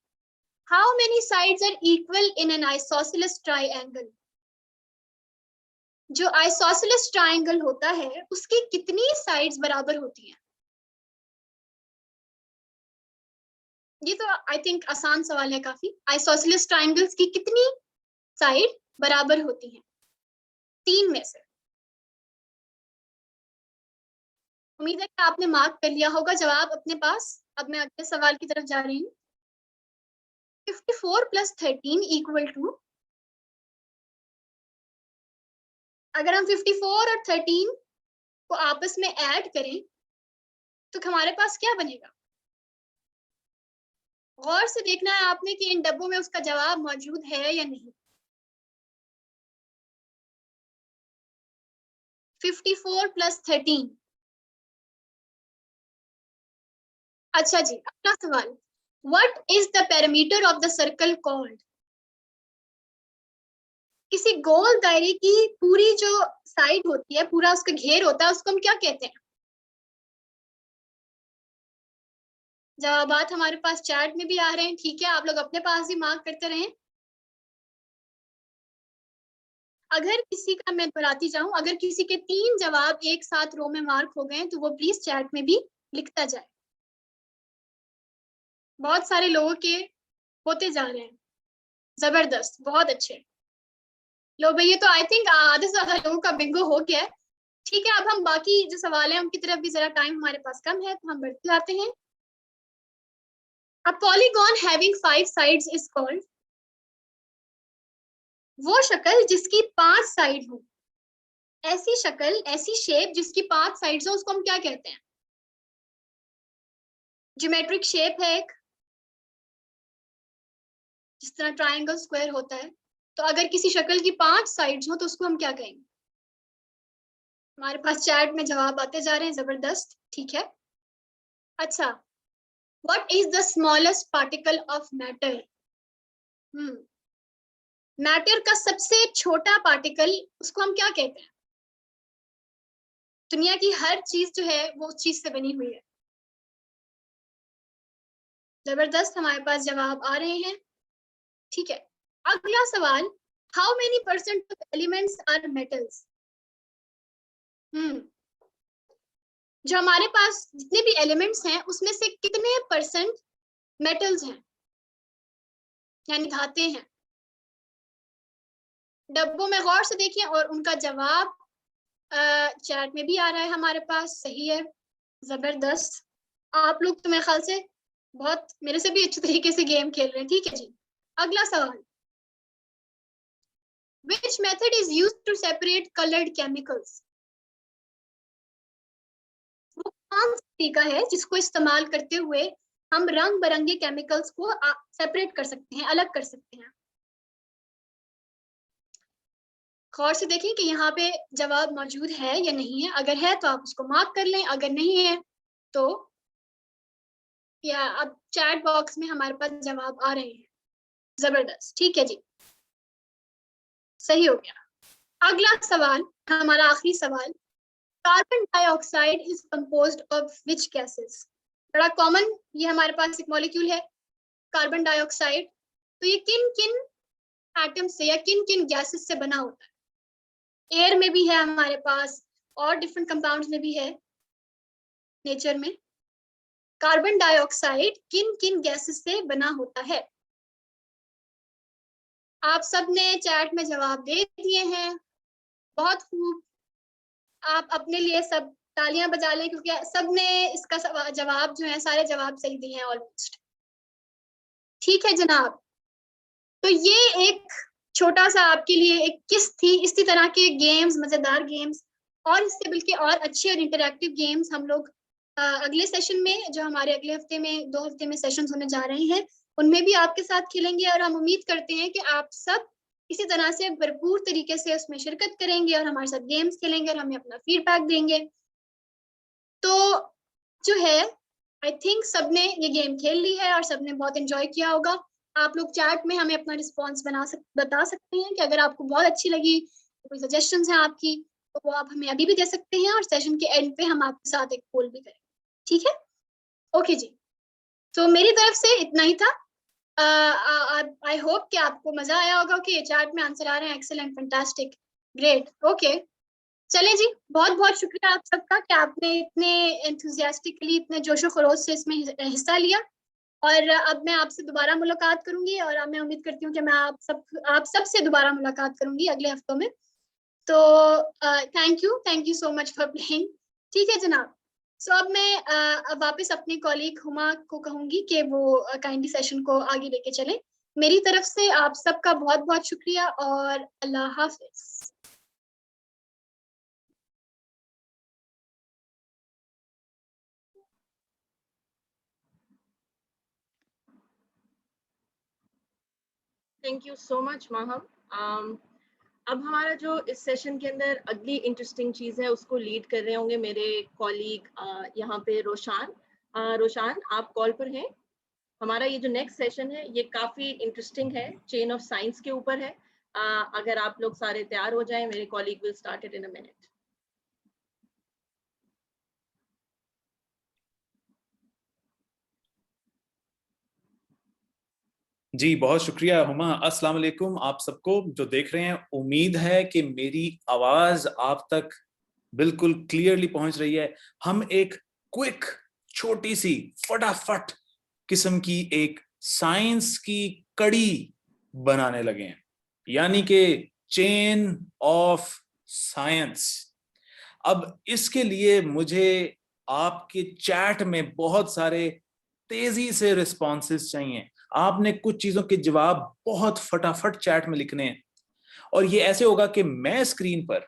How many sides are equal in an isosceles triangle? जो आइसोसेलेस ट्राइंगल होता है उसकी कितनी साइड्स बराबर होती हैं? ये तो आई थिंक आसान सवाल है काफी। आइसोसेलेस ट्राइंगल्स की कितनी साइड बराबर होती हैं? 3 में से। उम्मीद है कि आपने मार्क कर लिया होगा जवाब अपने पास। अब मैं अगले सवाल की तरफ जा रही हूँ। 54 + 13 इक्वल टू, अगर हम 54 और 13 को आपस में ऐड करें तो हमारे पास क्या बनेगा? गौर से देखना है आपने कि इन डब्बों में उसका जवाब मौजूद है या नहीं। 54 + 13। अच्छा जी, अगला सवाल, what is the perimeter of the circle called? किसी गोल दायरे की पूरी जो साइड होती है, पूरा उसका घेर होता है, उसको हम क्या कहते हैं? जवाबात हमारे पास चैट में भी आ रहे हैं, ठीक है, आप लोग अपने पास ही मार्क करते रहें। अगर किसी का, मैं दोहराती जाऊं, अगर किसी के 3 जवाब एक साथ रो में मार्क हो गए तो वो प्लीज चैट में भी लिखता जाए। बहुत सारे लोगों के होते जा रहे हैं, जबरदस्त, बहुत अच्छे। लो भाई, ये तो आई थिंक आधे से ज्यादा लोगों का बिंगो हो गया है। ठीक है, अब हम बाकी जो सवाल है उनकी तरफ भी जरा, टाइम हमारे पास कम है तो हम बढ़ते जाते हैं। A polygon having 5 sides is called? वो शक्ल जिसकी 5 साइड हो, ऐसी शक्ल, ऐसी शेप जिसकी 5 साइड्स हो, उसको हम क्या कहते हैं? ज्योमेट्रिक शेप है एक, जिस तरह ट्रायंगल, स्क्वायर होता है, तो अगर किसी शक्ल की 5 साइड्स हो तो उसको हम क्या कहेंगे? हमारे पास चैट में जवाब आते जा रहे हैं, जबरदस्त, ठीक है। अच्छा, what is the smallest particle of matter? Matter का सबसे छोटा पार्टिकल, उसको हम क्या कहते हैं? दुनिया की हर चीज जो है वो उस चीज से बनी हुई है। जबरदस्त, हमारे पास जवाब आ रहे हैं, ठीक है। अगला सवाल, how many % of elements are metals? जो हमारे पास जितने भी एलिमेंट्स हैं उसमें से कितने % मेटल्स हैं, यानी धाते हैं? डब्बों में गौर से देखिए और उनका जवाब चैट में भी आ रहा है हमारे पास, सही है, जबरदस्त। आप लोग तो मेरे ख्याल से बहुत मेरे से भी अच्छे तरीके से गेम खेल रहे हैं, ठीक है जी। अगला सवाल, which method is used to separate colored chemicals? वो कौन सा तरीका है जिसको इस्तेमाल करते हुए हम रंग बिरंगे केमिकल्स को सेपरेट कर सकते हैं, अलग कर सकते हैं? गौर से देखें कि यहाँ पे जवाब मौजूद है या नहीं है। अगर है तो आप उसको मार्क कर लें, अगर नहीं है तो या अब चैट बॉक्स में हमारे पास जवाब आ रहे हैं, जबरदस्त, ठीक है जी, सही हो गया। अगला सवाल, हमारा आखिरी सवाल, carbon dioxide is composed of which gases? बड़ा कॉमन ये हमारे पास एक मॉलिक्यूल है, कार्बन डाइऑक्साइड, तो ये किन किन एटम से या किन किन गैसेस से बना होता है? एयर में भी है हमारे पास और डिफरेंट कंपाउंड्स में भी है नेचर में। कार्बन डाइऑक्साइड किन किन गैसेस से बना होता है? आप सबने चैट में जवाब दे दिए हैं, बहुत खूब, आप अपने लिए सब तालियां बजा लें क्योंकि सबने इसका जवाब जो है, सारे जवाब सही दिए हैं ऑलमोस्ट, ठीक है जनाब। तो ये एक छोटा सा आपके लिए एक किस थी, इसी तरह के गेम्स, मजेदार गेम्स और इससे बल्कि और अच्छे और इंटरैक्टिव गेम्स हम लोग अगले सेशन में, जो हमारे अगले हफ्ते में 2 हफ्ते में सेशंस होने जा रहे हैं, उनमें भी आपके साथ खेलेंगे और हम उम्मीद करते हैं कि आप सब इसी तरह से भरपूर तरीके से उसमें शिरकत करेंगे और हमारे साथ गेम्स खेलेंगे और हमें अपना फीडबैक देंगे। तो जो है, आई थिंक सबने ये गेम खेल ली है और सबने बहुत एंजॉय किया होगा। आप लोग चैट में हमें अपना रिस्पॉन्स बता सकते हैं कि अगर आपको बहुत अच्छी लगी, कोई सजेशंस हैं आपकी, तो वो आप हमें अभी भी दे सकते हैं और सेशन के एंड पे हम आपके साथ एक पोल भी करेंगे, ठीक है? ओके जी, तो मेरी तरफ से इतना ही था। आई होप कि आपको मजा आया होगा कि चैट में आंसर आ रहे हैं, एक्सेलेंट, फैंटास्टिक, ग्रेट, ओके। चले जी, बहुत बहुत शुक्रिया आप सबका कि आपने इतने एंथुजियास्टिकली, इतने जोशो खरोश से इसमें हिस्सा लिया। और अब मैं आपसे दोबारा मुलाकात करूंगी और अब मैं उम्मीद करती हूँ कि मैं आप सब से दोबारा मुलाकात करूंगी अगले हफ्तों में। तो thank you so much for playing, ठीक है जनाब। सो अब मैं अब वापस अपनी कॉलीग हुमा को कहूंगी कि वो काइंडली सेशन को आगे लेके चले। मेरी तरफ से आप सबका बहुत बहुत शुक्रिया और अल्लाह हाफिज। Thank you so much Maham. अब हमारा जो इस सेशन के अंदर अगली इंटरेस्टिंग चीज़ है उसको लीड कर रहे होंगे मेरे कॉलीग यहाँ पे रोशान। रोशान, आप कॉल पर हैं? हमारा ये जो नेक्स्ट सेशन है ये काफ़ी इंटरेस्टिंग है, चेन ऑफ साइंस के ऊपर है। अगर आप लोग सारे तैयार हो जाएं, मेरे colleague will start it in a minute. जी बहुत शुक्रिया हुमा। अस्सलाम वालेकुम आप सबको जो देख रहे हैं। उम्मीद है कि मेरी आवाज आप तक बिल्कुल क्लियरली पहुंच रही है। हम एक क्विक छोटी सी फटाफट किस्म की एक साइंस की कड़ी बनाने लगे हैं, यानी कि चेन ऑफ साइंस। अब इसके लिए मुझे आपके चैट में बहुत सारे तेजी से रिस्पॉन्सेस चाहिए। आपने कुछ चीजों के जवाब बहुत फटाफट चैट में लिखने हैं, और ये ऐसे होगा कि मैं स्क्रीन पर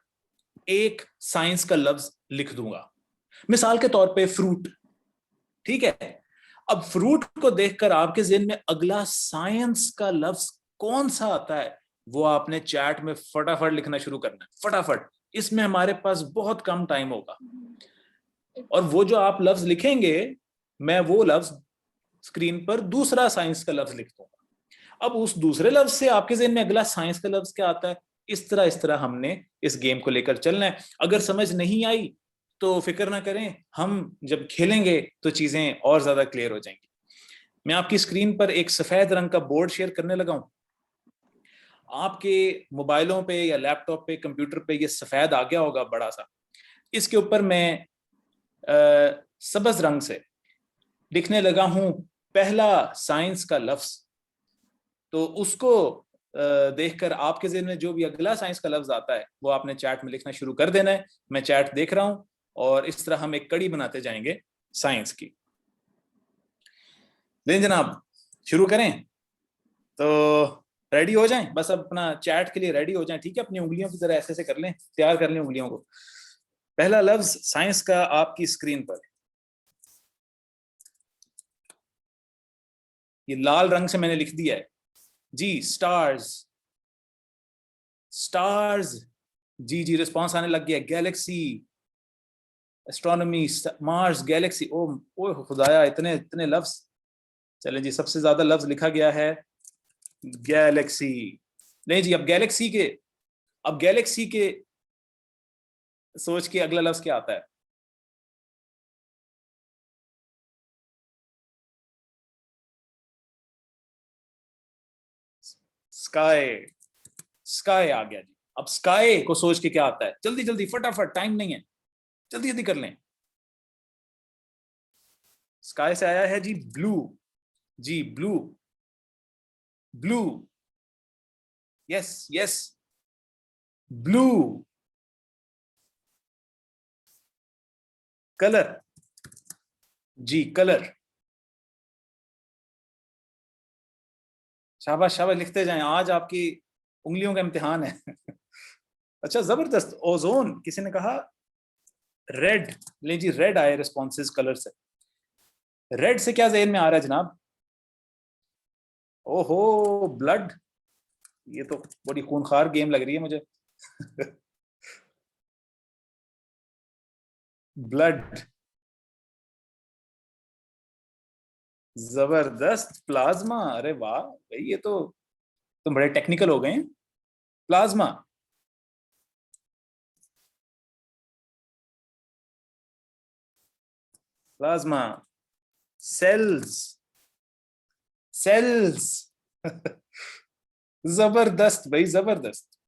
एक साइंस का लफ्ज लिख दूंगा, मिसाल के तौर पे फ्रूट। ठीक है, अब फ्रूट को देखकर आपके ज़हन में अगला साइंस का लफ्ज कौन सा आता है, वो आपने चैट में फटाफट लिखना शुरू करना है, फटाफट। इसमें हमारे पास बहुत कम टाइम होगा, और वो जो आप लफ्ज लिखेंगे मैं वो लफ्ज स्क्रीन पर दूसरा साइंस का लफ्ज लिख दूंगा। अब उस दूसरे लफ्ज से आपके ज़हन में अगला साइंस का लफ्ज क्या आता है। इस तरह हमने इस गेम को लेकर चलना है। अगर समझ नहीं आई तो फिक्र ना करें, हम जब खेलेंगे तो चीजें और ज्यादा क्लियर हो जाएंगी। मैं आपकी स्क्रीन पर एक सफेद रंग का बोर्ड शेयर करने लगा हूं। आपके मोबाइलों पे या लैपटॉप पे, कंप्यूटर पे ये सफेद आ गया होगा बड़ा सा। इसके ऊपर मैं सब्ज रंग से लिखने लगा हूं पहला साइंस का लफ्ज। तो उसको देखकर आपके ज़हन में जो भी अगला साइंस का लफ्ज आता है वो आपने चैट में लिखना शुरू कर देना है। मैं चैट देख रहा हूं, और इस तरह हम एक कड़ी बनाते जाएंगे साइंस की। लेकिन जनाब शुरू करें तो रेडी हो जाएं, बस अब अपना चैट के लिए रेडी हो जाएं। ठीक है, अपनी उंगलियों की तरह ऐसे ऐसे कर लें, तैयार कर लें उंगलियों को। पहला लफ्ज साइंस का आपकी स्क्रीन पर, ये लाल रंग से मैंने लिख दिया है जी, स्टार्स। स्टार्स, जी जी रिस्पॉन्स आने लग गया। Galaxy, astronomy, Mars, galaxy. ओ खुदाया, इतने इतने लफ्ज। चलें जी, सबसे ज्यादा लफ्ज लिखा गया है गैलेक्सी। नहीं जी, अब गैलेक्सी के सोच के अगला लफ्ज क्या आता है। स्काई। स्काई आ गया जी। अब स्काई को सोच के क्या आता है, जल्दी जल्दी फटाफट, टाइम नहीं है, जल्दी जल्दी कर लें। स्काई से आया है जी ब्लू। जी blue, blue, yes yes, blue. Colour, जी कलर। शाबाश शाबाश, लिखते जाएं, आज आपकी उंगलियों का इम्तिहान है। अच्छा जबरदस्त। ओजोन किसी ने कहा। रेड, ले जी रेड आए रिस्पॉन्सेज कलर से। रेड से क्या ज़हन में आ रहा है जनाब। ओहो ब्लड, ये तो बड़ी खूनखार गेम लग रही है मुझे। ब्लड, जबरदस्त। प्लाज्मा, अरे वाह भाई, ये तो तुम बड़े टेक्निकल हो गए हैं। Plasma, plasma. Cells, cells. जबरदस्त भाई, जबरदस्त।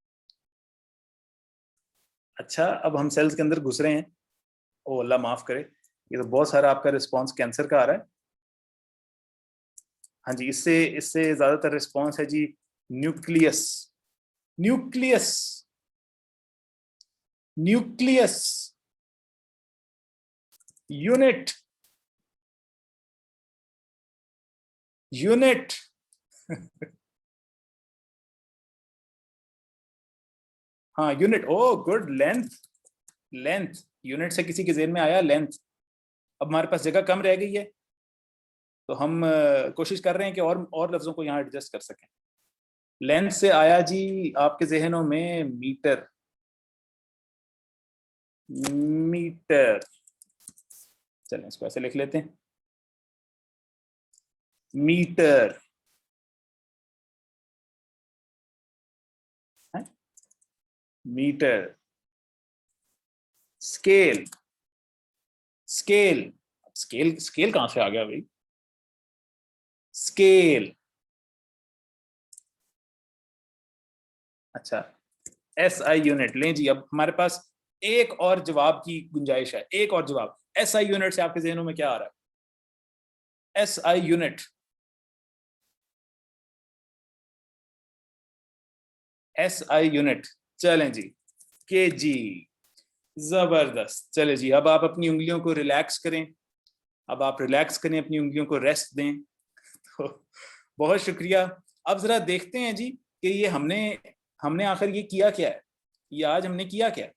अच्छा, अब हम सेल्स के अंदर घुस रहे हैं। ओ अल्लाह माफ करे, ये तो बहुत सारा आपका रिस्पांस कैंसर का आ रहा है। हाँ जी, इससे इससे ज्यादातर रिस्पांस है जी nucleus. Nucleus, nucleus. Unit, unit. हाँ unit, oh good. Length, length. Unit से किसी के ज़हन में आया लेंथ। अब हमारे पास जगह कम रह गई है, तो हम कोशिश कर रहे हैं कि और लफ्जों को यहाँ एडजस्ट कर सकें। लेंथ से आया जी आपके जहनों में मीटर, मीटर, चलें इसको ऐसे लिख लेते हैं, मीटर है? Metre. Scale, scale, scale, scale कहां से आ गया भाई? स्केल, अच्छा, SI यूनिट। लें जी, अब हमारे पास एक और जवाब की गुंजाइश है, एक और जवाब। SI यूनिट से आपके जहनों में क्या आ रहा है? SI यूनिट, SI यूनिट, चलें जी, KG, जबरदस्त। चले जी, अब आप अपनी उंगलियों को रिलैक्स करें, अब आप रिलैक्स करें, अपनी उंगलियों को रेस्ट दें। तो बहुत शुक्रिया। अब जरा देखते हैं जी कि ये हमने हमने आखिर ये किया क्या है, ये आज हमने किया क्या है।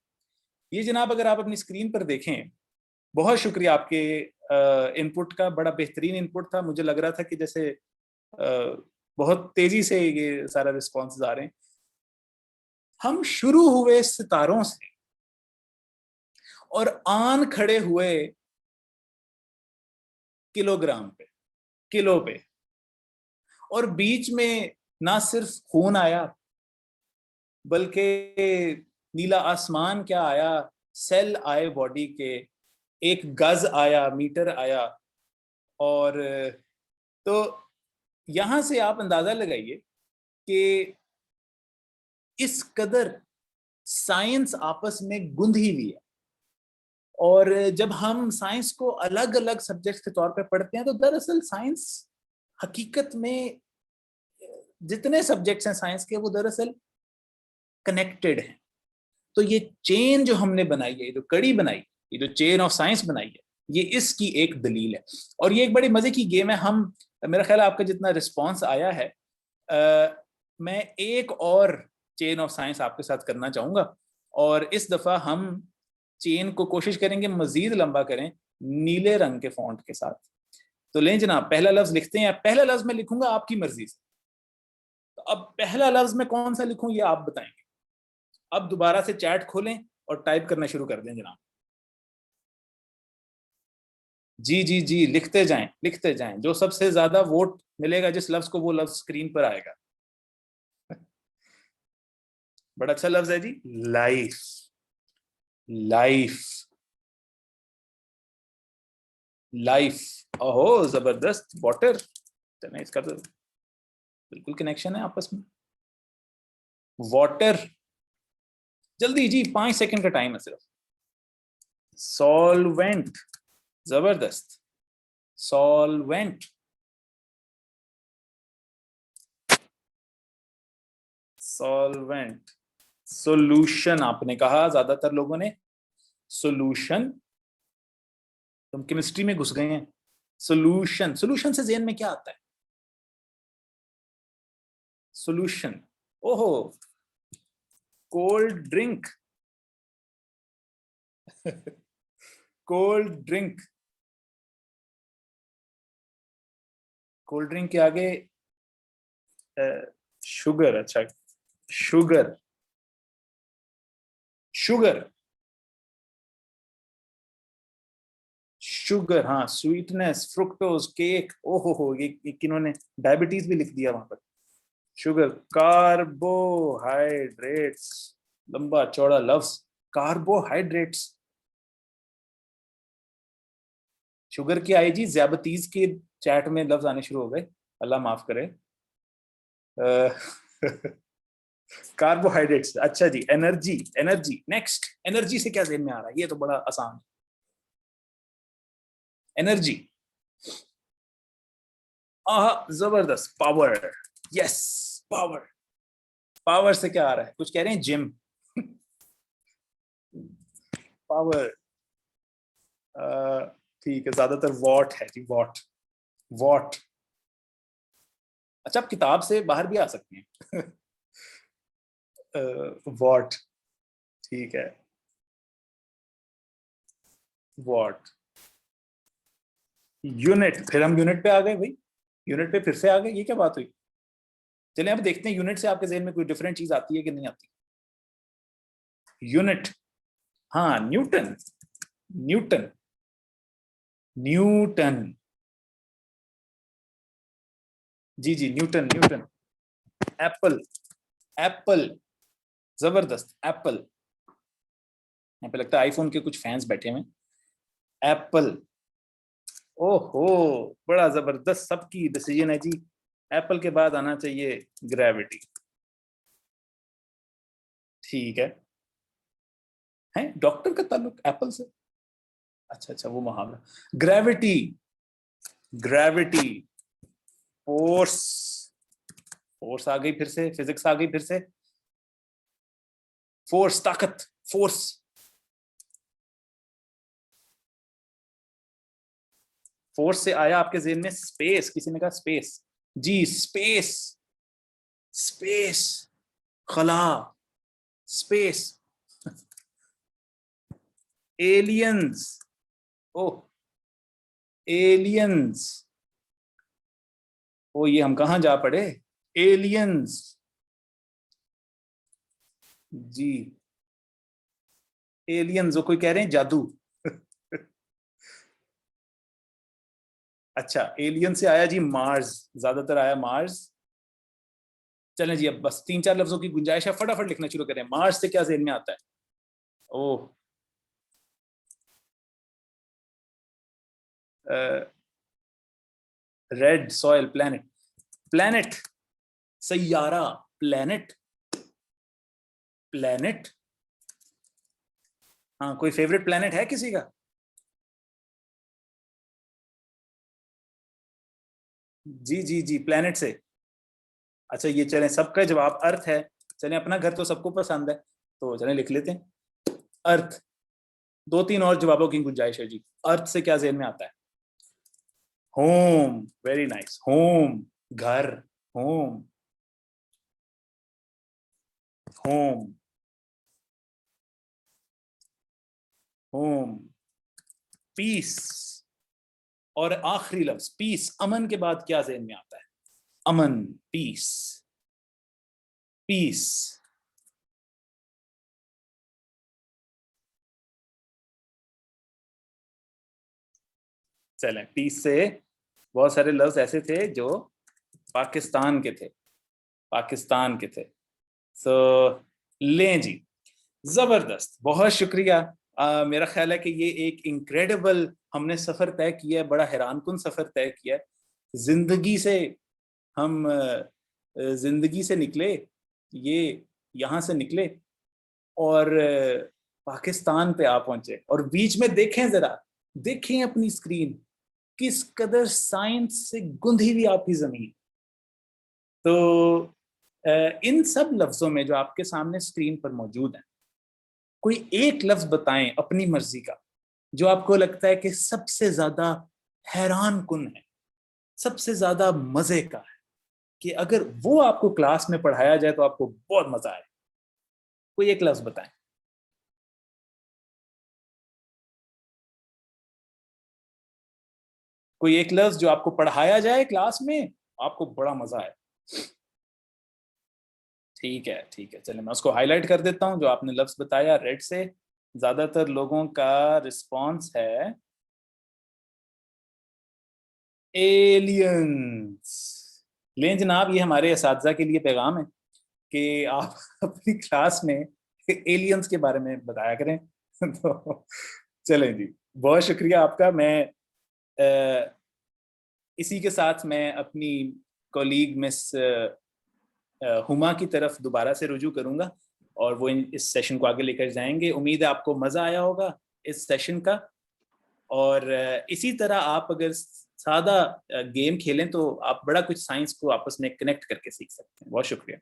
ये जनाब अगर आप अपनी स्क्रीन पर देखें, बहुत शुक्रिया आपके इनपुट का, बड़ा बेहतरीन इनपुट था। मुझे लग रहा था कि जैसे बहुत तेजी से ये सारा रिस्पॉन्स आ रहे हैं। हम शुरू हुए सितारों से और आन खड़े हुए किलोग्राम पे, किलो पे, और बीच में ना सिर्फ खून आया बल्कि नीला आसमान क्या आया, सेल आए बॉडी के, एक गज आया, मीटर आया। और तो यहां से आप अंदाजा लगाइए कि इस कदर साइंस आपस में गुंधी हुई है। और जब हम साइंस को अलग अलग सब्जेक्ट के तौर पे पढ़ते हैं तो दरअसल साइंस हकीकत में, जितने सब्जेक्ट्स हैं साइंस के, वो दरअसल कनेक्टेड हैं। तो ये चेन जो हमने बनाई है, ये जो कड़ी बनाई, ये जो चेन ऑफ साइंस बनाई है, ये इसकी एक दलील है। और ये एक बड़ी मजे की गेम है। हम, मेरा ख्याल है आपका जितना रिस्पॉन्स आया है, मैं एक और चेन ऑफ साइंस आपके साथ करना चाहूंगा। और इस दफा हम चेन को कोशिश करेंगे मजीद लंबा करें, नीले रंग के फॉन्ट के साथ। तो लें जनाब, पहला लफ्ज लिखते हैं। पहला लफ्ज मैं लिखूंगा आपकी मर्जी से। तो अब पहला लफ्ज मैं कौन सा लिखूं ये आप बताएंगे। अब दोबारा से चैट खोलें और टाइप करना शुरू कर दें जनाब। जी जी जी, लिखते जाएं, लिखते जाएं। जो सबसे ज्यादा वोट मिलेगा जिस लफ्ज को, वो लफ्ज स्क्रीन पर आएगा। बड़ा अच्छा लफ्ज है जी, लाइफ, लाइफ, लाइफ। ओहो जबरदस्त। वाटर, चलें इसका तो बिल्कुल कनेक्शन है आपस में। वाटर, जल्दी जी, 5 सेकंड का टाइम है सिर्फ। सॉल्वेंट, जबरदस्त, सॉल्वेंट, सॉल्वेंट। सोल्यूशन आपने कहा, ज्यादातर लोगों ने सोल्यूशन। तुम केमिस्ट्री में घुस गए हैं। सोल्यूशन, सोल्यूशन से जेन में क्या आता है? सोल्यूशन, ओहो, cold drink, cold drink, cold drink के आगे शुगर, अच्छा, शुगर, शुगर, शुगर, हाँ, स्वीटनेस, फ्रुक्टोज, केक, ओहो हो, ये किन्होंने डायबिटीज भी लिख दिया वहां पर। शुगर, कार्बोहाइड्रेट्स, लंबा चौड़ा लफ्ज, कार्बोहाइड्रेट्स। शुगर की आई जी, ज्याबतीज के चैट में लफ्ज आने शुरू हो गए, अल्लाह माफ करे। कार्बोहाइड्रेट्स, अच्छा जी। Energy, energy, next. एनर्जी से क्या ज़हन में आ रहा है? ये तो बड़ा आसान है। एनर्जी, जबरदस्त। Power, yes, power. पावर से क्या आ रहा है? कुछ कह रहे हैं जिम। पावर, ठीक है, ज्यादातर वॉट है जी, वॉट, वॉट। अच्छा, आप किताब से बाहर भी आ सकते हैं। वॉट, ठीक है, वॉट। यूनिट, फिर हम यूनिट पे आ गए भाई, यूनिट पे फिर से आ गए, ये क्या बात हुई? चलिए अब देखते हैं यूनिट से आपके ज़हन में कोई डिफरेंट चीज आती है कि नहीं आती। यूनिट, हाँ न्यूटन, न्यूटन, न्यूटन, जी जी न्यूटन, न्यूटन। एप्पल, एप्पल, जबरदस्त, एप्पल। यहाँ पे लगता है आईफोन के कुछ फैंस बैठे हुए। एप्पल, ओहो बड़ा जबरदस्त सबकी डिसीजन है जी। एप्पल के बाद आना चाहिए ग्रेविटी। ठीक है डॉक्टर का ताल्लुक एप्पल से, अच्छा अच्छा वो मुहावरा। ग्रेविटी, ग्रेविटी, फोर्स, फोर्स आ गई फिर से, फिजिक्स आ गई फिर से। फोर्स, ताकत, फोर्स। फोर्स से आया आपके ज़हन में स्पेस, किसी ने कहा स्पेस, जी स्पेस, स्पेस, खला, स्पेस। एलियंस, ओह एलियंस, ओ ये हम कहां जा पड़े, एलियंस, जी एलियंस। वो कोई कह रहे हैं जादू। अच्छा एलियन से आया जी मार्स, ज्यादातर आया मार्स। चलें जी अब बस 3-4 लफ्जों की गुंजाइश है, फटाफट लिखना शुरू करें। मार्स से क्या ज़हन में आता है? Oh red soil, planet, planet, सैयारा, प्लेनेट, प्लेनेट। हाँ कोई फेवरेट प्लेनेट है किसी का? जी जी जी प्लेनेट से। अच्छा ये चलें सबका जवाब अर्थ है। चलें अपना घर तो सबको पसंद है तो चलें लिख लेते हैं अर्थ। 2-3 और जवाबों की गुंजाइश है जी। अर्थ से क्या ज़हन में आता है? होम, वेरी नाइस, होम, घर, होम, होम, होम, पीस। और आखिरी लफ्ज पीस, अमन के बाद क्या ज़हन में आता है? अमन, पीस, पीस। चलें पीस से बहुत सारे लफ्ज ऐसे थे जो पाकिस्तान के थे, पाकिस्तान के थे। सो लें जी, जबरदस्त, बहुत शुक्रिया। मेरा ख्याल है कि ये एक इनक्रेडिबल हमने सफर तय किया है, बड़ा हैरानकुन सफर तय किया है। जिंदगी से हम जिंदगी से निकले, ये यहाँ से निकले और पाकिस्तान पे आ पहुंचे। और बीच में देखें जरा, देखें अपनी स्क्रीन, किस कदर साइंस से गुंधी हुई आपकी जमीन। तो इन सब लफ्जों में जो आपके सामने स्क्रीन पर मौजूद हैं, कोई एक लफ्ज बताएं अपनी मर्जी का जो आपको लगता है कि सबसे ज्यादा हैरान कुन है, सबसे ज्यादा मजे का है, कि अगर वो आपको क्लास में पढ़ाया जाए तो आपको बहुत मजा आए। कोई एक लफ्ज बताएं। कोई एक लफ्ज जो आपको पढ़ाया जाए क्लास में आपको बड़ा मजा आए। ठीक है ठीक है, चलिए मैं उसको हाईलाइट कर देता हूं। जो आपने लफ्ज बताया रेड से, ज्यादातर लोगों का रिस्पॉन्स है एलियंस। लें जनाब, ये हमारे असातिज़ा के लिए पैगाम है कि आप अपनी क्लास में एलियंस के बारे में बताया करें। तो चलें जी, बहुत शुक्रिया आपका। मैं इसी के साथ मैं अपनी कॉलीग मिस हुमा की तरफ दोबारा से रुजू करूंगा और वो इस सेशन को आगे लेकर जाएंगे। उम्मीद है आपको मज़ा आया होगा इस सेशन का। और इसी तरह आप अगर सादा गेम खेलें तो आप बड़ा कुछ साइंस को आपस में कनेक्ट करके सीख सकते हैं। बहुत शुक्रिया।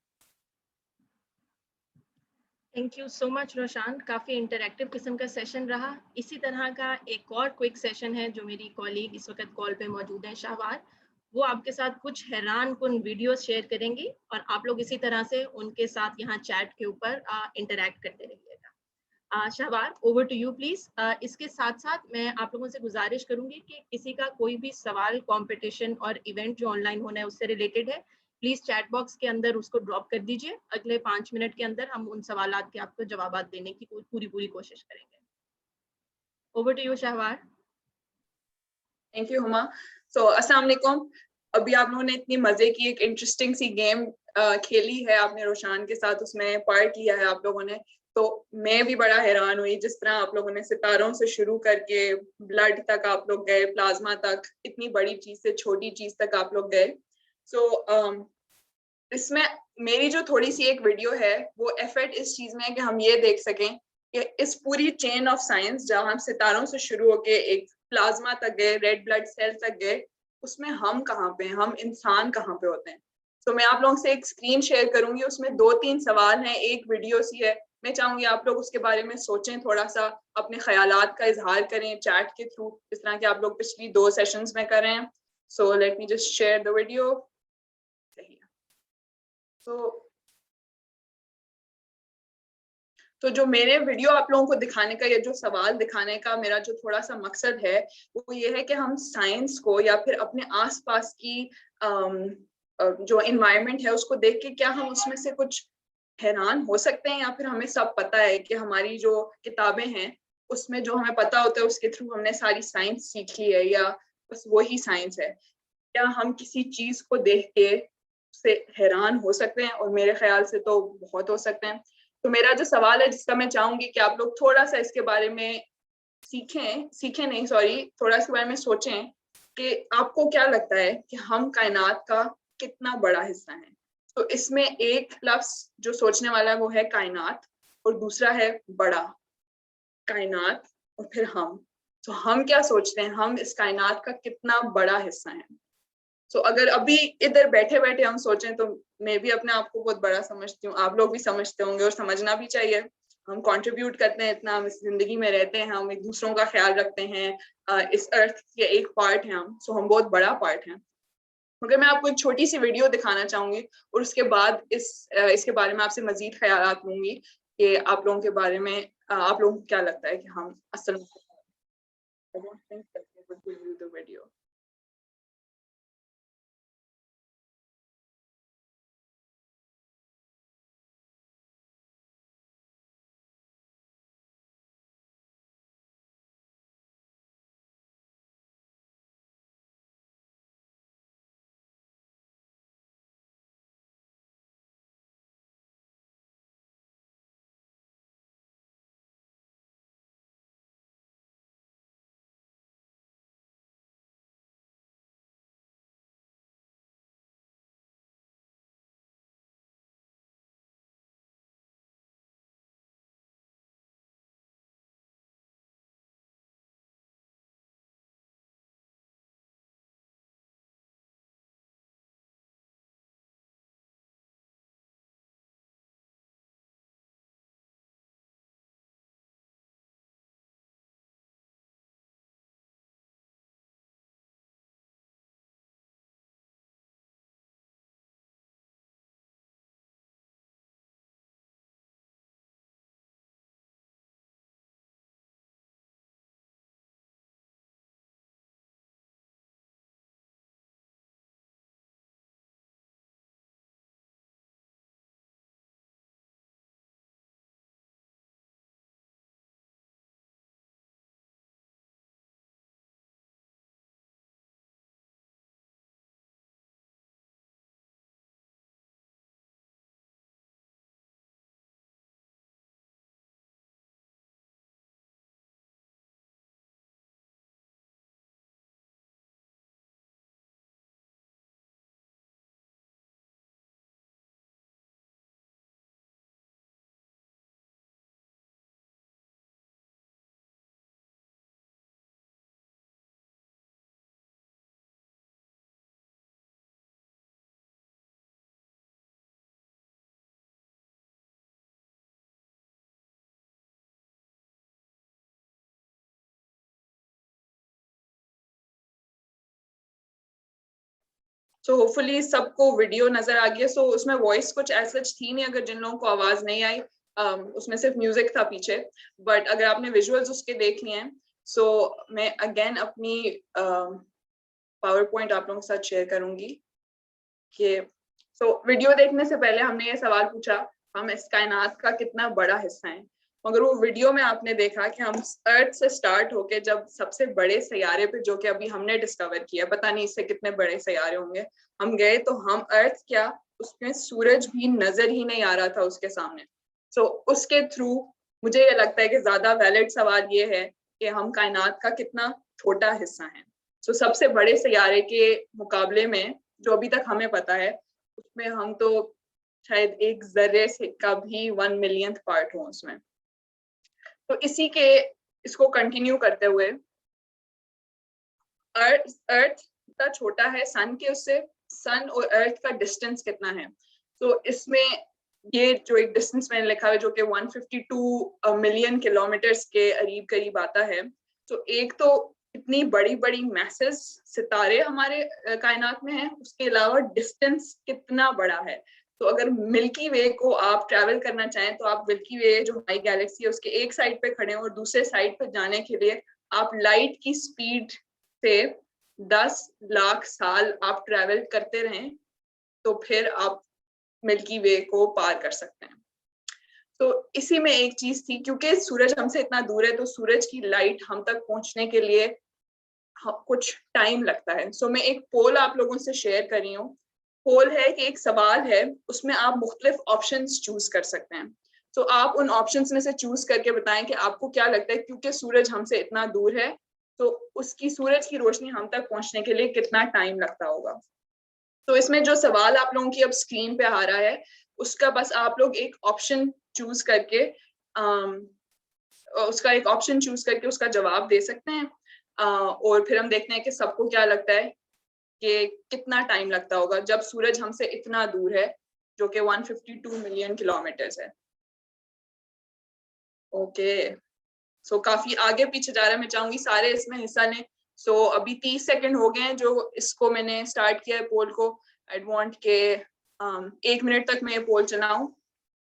Thank you so much Roshan, काफ़ी इंटरैक्टिव किस्म का सेशन रहा। इसी तरह का एक और क्विक सेशन है जो मेरी कॉलीग इस वक्त कॉल पे मौजूद है शाहवार, वो आपके साथ कुछ हैरान कुन वीडियोस शेयर करेंगी और आप लोग इसी तरह से उनके साथ यहाँ चैट के ऊपर इंटरैक्ट करते रहिएगा। शाहवार, ओवर टू यू प्लीज। इसके साथ साथ मैं आप लोगों से गुजारिश करूंगी कि किसी का कोई भी सवाल, कंपटीशन और इवेंट जो ऑनलाइन होना है उससे रिलेटेड है, प्लीज चैट बॉक्स के अंदर उसको ड्रॉप कर दीजिए। अगले 5 मिनट के अंदर हम उन सवालात के आपको जवाब देने की पूरी कोशिश करेंगे। Over to you Shahwar. Thank you Huma. So अस्सलाम वालेकुम। अभी आप लोगों ने इतनी मजे की एक इंटरेस्टिंग सी गेम खेली है, आपने रोशान के साथ उसमें पार्ट लिया है आप लोगों ने, तो मैं भी बड़ा हैरान हुई जिस तरह आप लोगों ने सितारों से शुरू करके ब्लड तक आप लोग गए, प्लाज्मा तक, इतनी बड़ी चीज से छोटी चीज तक आप लोग गए। सो इसमें मेरी जो थोड़ी सी एक वीडियो है वो एफर्ट इस चीज में है कि हम ये देख सकें कि इस पूरी चेन ऑफ साइंस जहां हम सितारों से शुरू होके एक प्लाज्मा तक गए, रेड ब्लड सेल तक गए, उसमें हम कहाँ पे हैं, हम इंसान कहाँ पे होते हैं। तो मैं आप लोगों से एक स्क्रीन शेयर करूंगी, उसमें 2-3 सवाल हैं, एक वीडियो सी है। मैं चाहूंगी आप लोग उसके बारे में सोचें, थोड़ा सा अपने ख्यालात का इजहार करें चैट के थ्रू, जिस तरह के आप लोग पिछली 2 सेशंस में कर रहे हैं। So let me just share the video. तो जो मेरे वीडियो आप लोगों को दिखाने का या जो सवाल दिखाने का मेरा जो थोड़ा सा मकसद है वो ये है कि हम साइंस को या फिर अपने आसपास की जो इन्वायरमेंट है उसको देख के क्या हम उसमें से कुछ हैरान हो सकते हैं, या फिर हमें सब पता है कि हमारी जो किताबें हैं उसमें जो हमें पता होता है उसके थ्रू हमने सारी साइंस सीख ली है, या बस वही साइंस है। क्या हम किसी चीज को देख के से हैरान हो सकते हैं? और मेरे ख्याल से तो बहुत हो सकते हैं। तो मेरा जो सवाल है जिसका मैं चाहूंगी कि आप लोग थोड़ा सा इसके बारे में सीखें नहीं सॉरी थोड़ा इसके बारे में सोचें कि आपको क्या लगता है कि हम कायनात का कितना बड़ा हिस्सा है। तो इसमें एक लफ्ज जो सोचने वाला है वो है कायनात, और दूसरा है बड़ा। कायनात और फिर हम। तो हम क्या सोचते हैं, हम इस कायनात का कितना बड़ा हिस्सा है। तो अगर अभी इधर बैठे बैठे हम सोचें तो मैं भी अपने आप को बहुत बड़ा समझती हूँ, आप लोग भी समझते होंगे और समझना भी चाहिए। हम कंट्रीब्यूट करते हैं इतना, हम इस जिंदगी में रहते हैं, हम एक दूसरों का ख्याल रखते हैं, इस अर्थ के एक पार्ट हैं हम, सो हम बहुत बड़ा पार्ट हैं। मगर मैं आपको एक छोटी सी वीडियो दिखाना चाहूंगी और उसके बाद इसके बारे में आपसे मजीद ख्यालात लूंगी कि आप लोगों के बारे में आप लोगों को क्या लगता है कि हम असल में वीडियो। सो होपफुली सबको वीडियो नजर आ गया। सो उसमें वॉइस कुछ ऐसा थी नहीं, अगर जिन लोगों को आवाज नहीं आई, उसमें सिर्फ म्यूजिक था पीछे, बट अगर आपने विजुअल्स उसके देख लिए हैं, सो मैं अगेन अपनी पावर पॉइंट आप लोगों के साथ शेयर करूंगी कि वीडियो देखने से पहले हमने ये सवाल पूछा, हम इस कायनात का कितना बड़ा हिस्सा हैं। मगर वो वीडियो में आपने देखा कि हम अर्थ से स्टार्ट होके जब सबसे बड़े सैयारे पे, जो कि अभी हमने डिस्कवर किया, पता नहीं इससे कितने बड़े सैयारे होंगे, हम गए तो हम अर्थ क्या, उसमें सूरज भी नजर ही नहीं आ रहा था उसके सामने। उसके थ्रू मुझे ये लगता है कि ज्यादा वैलिड सवाल ये है कि हम कायनात का कितना छोटा हिस्सा हैं। सबसे बड़े सैयारे के मुकाबले में जो अभी तक हमें पता है, उसमें हम तो शायद एक जर्रे से का भी 1 मिलियंथ पार्ट हो उसमें। तो इसको कंटिन्यू करते हुए, अर्थ इतना छोटा है सन के, उससे सन और अर्थ का डिस्टेंस कितना है। तो इसमें ये जो एक डिस्टेंस मैंने लिखा है, जो कि 152 मिलियन किलोमीटर्स के करीब आता है। तो एक तो इतनी बड़ी बड़ी मैसेज सितारे हमारे कायनात में हैं, उसके अलावा डिस्टेंस कितना बड़ा है। तो अगर मिल्की वे को आप ट्रैवल करना चाहें, तो आप मिल्की वे जो हमारी गैलेक्सी है उसके एक साइड पे खड़े हैं, और दूसरे साइड पे जाने के लिए आप लाइट की स्पीड से 10 लाख साल आप ट्रैवल करते रहें, तो फिर आप मिल्की वे को पार कर सकते हैं। तो इसी में एक चीज थी, क्योंकि सूरज हमसे इतना दूर है, तो सूरज की लाइट हम तक पहुंचने के लिए कुछ टाइम लगता है। मैं एक पोल आप लोगों से शेयर कर रही हूँ। पोल है कि एक सवाल है, उसमें आप मुख्तलिफ ऑप्शंस चूज कर सकते हैं। तो आप उन ऑप्शंस में से चूज करके बताएं कि आपको क्या लगता है, क्योंकि सूरज हमसे इतना दूर है, तो उसकी सूरज की रोशनी हम तक पहुंचने के लिए कितना टाइम लगता होगा। तो इसमें जो सवाल आप लोगों की अब स्क्रीन पे आ रहा है, उसका बस आप लोग एक ऑप्शन चूज करके उसका जवाब दे सकते हैं, और फिर हम देखते हैं कि सबको क्या लगता है कि कितना टाइम लगता होगा जब सूरज हमसे इतना दूर है, जो कि 152 मिलियन किलोमीटर्स है। ओके, काफी आगे पीछे जा रहा है। मैं चाहूंगी सारे इसमें हिस्सा लें। अभी 30 सेकंड हो गए हैं जो इसको मैंने स्टार्ट किया है पोल को। आई वांट के 1 मिनट तक मैं ये पोल चलाऊं,